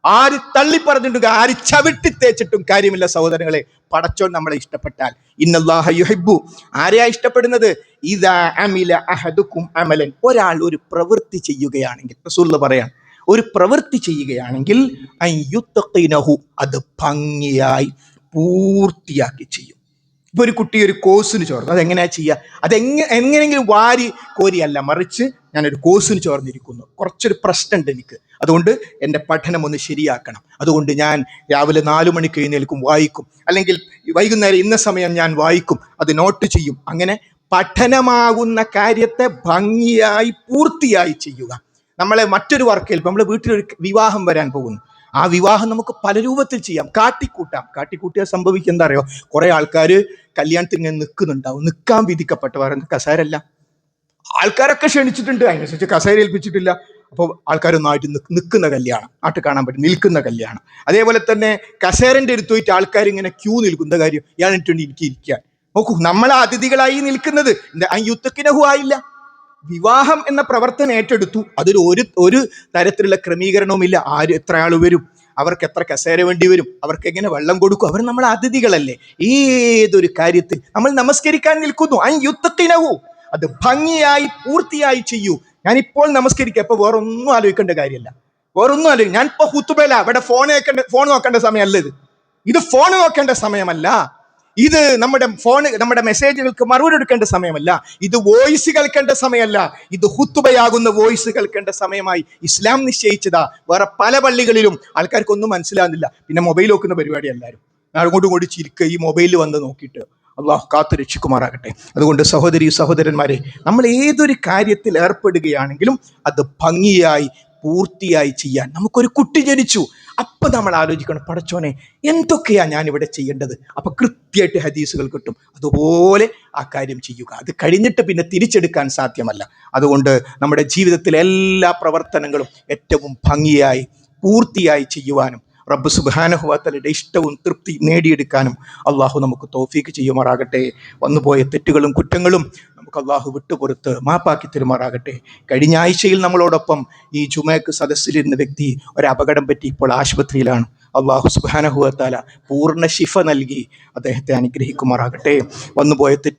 ആര് തള്ളിപ്പറഞ്ഞിട്ടും, ആര് ചവിട്ടി തേച്ചിട്ടും കാര്യമില്ല. സഹോദരങ്ങളെ, പടച്ചോൻ നമ്മളെ ഇഷ്ടപ്പെട്ടാൽ, ഇന്നല്ലാഹ യുഹിബ്ബു, ആരെയാ ഇഷ്ടപ്പെടുന്നത്? ഇദാ അമില അഹദുക്കും അമലൻ, ഒരാൾ ഒരു പ്രവൃത്തി ചെയ്യുകയാണെങ്കിൽ, റസൂൽ പറയാൻ, ഒരു പ്രവൃത്തി ചെയ്യുകയാണെങ്കിൽ അൻ യുത്ഖിനഹു, അത് ഭംഗിയായി പൂർത്തിയാക്കി ചെയ്യും. ഇപ്പൊ ഒരു കുട്ടി ഒരു കോഴ്സിന് ചേർന്നു, അതെങ്ങനെയാ ചെയ്യുക? എങ്ങനെയെങ്കിലും വാരി കോരിയല്ല, മറിച്ച് ഞാനൊരു കോഴ്സിന് ചേർന്നിരിക്കുന്നു, കുറച്ചൊരു പ്രശ്നമുണ്ട് എനിക്ക്, അതുകൊണ്ട് എൻ്റെ പഠനം ഒന്ന് ശരിയാക്കണം, അതുകൊണ്ട് ഞാൻ രാവിലെ 4 മണിക്ക് എഴുന്നേൽക്കും, വായിക്കും, അല്ലെങ്കിൽ വൈകുന്നേരം ഇന്ന സമയം ഞാൻ വായിക്കും, അത് നോട്ട് ചെയ്യും. അങ്ങനെ പഠനമാകുന്ന കാര്യത്തെ ഭംഗിയായി പൂർത്തിയായി ചെയ്യുക. നമ്മളെ മറ്റൊരു വർക്കിൽ, നമ്മളെ വീട്ടിലൊരു വിവാഹം വരാൻ പോകുന്നു, ആ വിവാഹം നമുക്ക് പല രൂപത്തിൽ ചെയ്യാം. കാട്ടിക്കൂട്ടിയാൽ സംഭവിക്കുക എന്താ അറിയോ? കുറെ ആൾക്കാർ കല്യാണത്തിന് ഇങ്ങനെ നിൽക്കുന്നുണ്ടാവും, നിൽക്കാൻ വിധിക്കപ്പെട്ടവർ, കസേരല്ല, ആൾക്കാരൊക്കെ ക്ഷണിച്ചിട്ടുണ്ട്, അതിനനുസരിച്ച് കസേര ഏൽപ്പിച്ചിട്ടില്ല. അപ്പോൾ ആൾക്കാരൊന്നായിട്ട് നിൽക്കുന്ന കല്യാണം, നാട്ടിൽ കാണാൻ പറ്റും, നിൽക്കുന്ന കല്യാണം. അതേപോലെ തന്നെ കസേരൻ്റെ അടുത്ത് പോയിട്ട് ആൾക്കാർ ഇങ്ങനെ ക്യൂ നിൽക്കുന്ന കാര്യം, ഇയാളിട്ടുണ്ട് എനിക്ക് ഇരിക്കാൻ. നോക്കൂ, നമ്മളെ അതിഥികളായി നിൽക്കുന്നത് യുദ്ധക്കിനഹു ആയില്ല. വിവാഹം എന്ന പ്രവർത്തനം ഏറ്റെടുത്തു, അതിൽ ഒരു തരത്തിലുള്ള ക്രമീകരണവുമില്ല. എത്ര ആൾ വരും, അവർക്ക് എത്ര കസേര വേണ്ടി വരും, അവർക്ക് എങ്ങനെ വെള്ളം കൊടുക്കും, അവർ നമ്മളെ അതിഥികളല്ലേ. ഏതൊരു കാര്യത്തിൽ നമ്മൾ നമസ്കരിക്കാൻ നിൽക്കുന്നു, യുദ്ധത്തിനഹു, അത് ഭംഗിയായി പൂർത്തിയായി ചെയ്യൂ. ഞാൻ ഇപ്പോൾ നമസ്കരിക്കുക, ഇപ്പൊ വേറൊന്നും ആലോചിക്കേണ്ട കാര്യമല്ല, ഞാൻ ഇപ്പൊ ഹുത്തുബയില, ഇവിടെ ഫോൺ നോക്കേണ്ട സമയമല്ല, ഇത് ഫോൺ നോക്കേണ്ട സമയമല്ല. ഇത് നമ്മുടെ മെസ്സേജുകൾക്ക് മറുപടി എടുക്കേണ്ട സമയമല്ല, ഇത് വോയിസ് കേൾക്കേണ്ട സമയമല്ല, ഇത് ഹുത്തുബയാകുന്ന വോയിസ് കേൾക്കേണ്ട സമയമായി ഇസ്ലാം നിശ്ചയിച്ചതാ. വേറെ പല പള്ളികളിലും ആൾക്കാർക്കൊന്നും മനസ്സിലാകുന്നില്ല. പിന്നെ മൊബൈൽ നോക്കുന്ന പരിപാടി എല്ലാവരും അങ്ങോട്ടും ഇങ്ങോട്ടും ചിരിക്കുക, ഈ മൊബൈലിൽ വന്ന് നോക്കിയിട്ട്. അള്ളാഹു കാത്തു രക്ഷിക്കുമാറാകട്ടെ. അതുകൊണ്ട് സഹോദരി സഹോദരന്മാരെ, നമ്മൾ ഏതൊരു കാര്യത്തിൽ ഏർപ്പെടുകയാണെങ്കിലും അത് ഭംഗിയായി പൂർത്തിയായി ചെയ്യാൻ. നമുക്കൊരു കുട്ടി ജനിച്ചു, അപ്പൊ നമ്മൾ ആലോചിക്കണം, പടച്ചോനെ എന്തൊക്കെയാ ഞാൻ ഇവിടെ ചെയ്യേണ്ടത്? അപ്പൊ കൃത്യമായിട്ട് ഹദീസുകൾ കിട്ടും. അതുപോലെ ആ കാര്യം ചെയ്യുക. അത് കഴിഞ്ഞിട്ട് പിന്നെ തിരിച്ചെടുക്കാൻ സാധ്യമല്ല. അതുകൊണ്ട് നമ്മുടെ ജീവിതത്തിലെ എല്ലാ പ്രവർത്തനങ്ങളും ഏറ്റവും ഭംഗിയായി പൂർത്തിയായി ചെയ്യുവാനും റബ്ബ് സുബ്ഹാനഹു വ തആലയുടെ ഇഷ്ടവും തൃപ്തി നേടിയെടുക്കാനും അള്ളാഹു നമുക്ക് തൗഫീക്ക് ചെയ്യുമാറാകട്ടെ. വന്നുപോയ തെറ്റുകളും കുറ്റങ്ങളും നമുക്ക് അള്ളാഹു വിട്ടുപുറത്ത് മാപ്പാക്കി തരുമാറാകട്ടെ. കഴിഞ്ഞ ആഴ്ചയിൽ നമ്മളോടൊപ്പം ഈ ജുമയ്ക്ക് സദസ്സിലിരുന്ന വ്യക്തി ഒരു അപകടം പറ്റി ഇപ്പോൾ ആശുപത്രിയിലാണ്. അള്ളാഹു സുബ്ഹാനഹു വ തആല പൂർണ്ണ ശിഫ നൽകി അദ്ദേഹത്തെ അനുഗ്രഹിക്കുമാറാകട്ടെ. വന്നുപോയ തെറ്റ്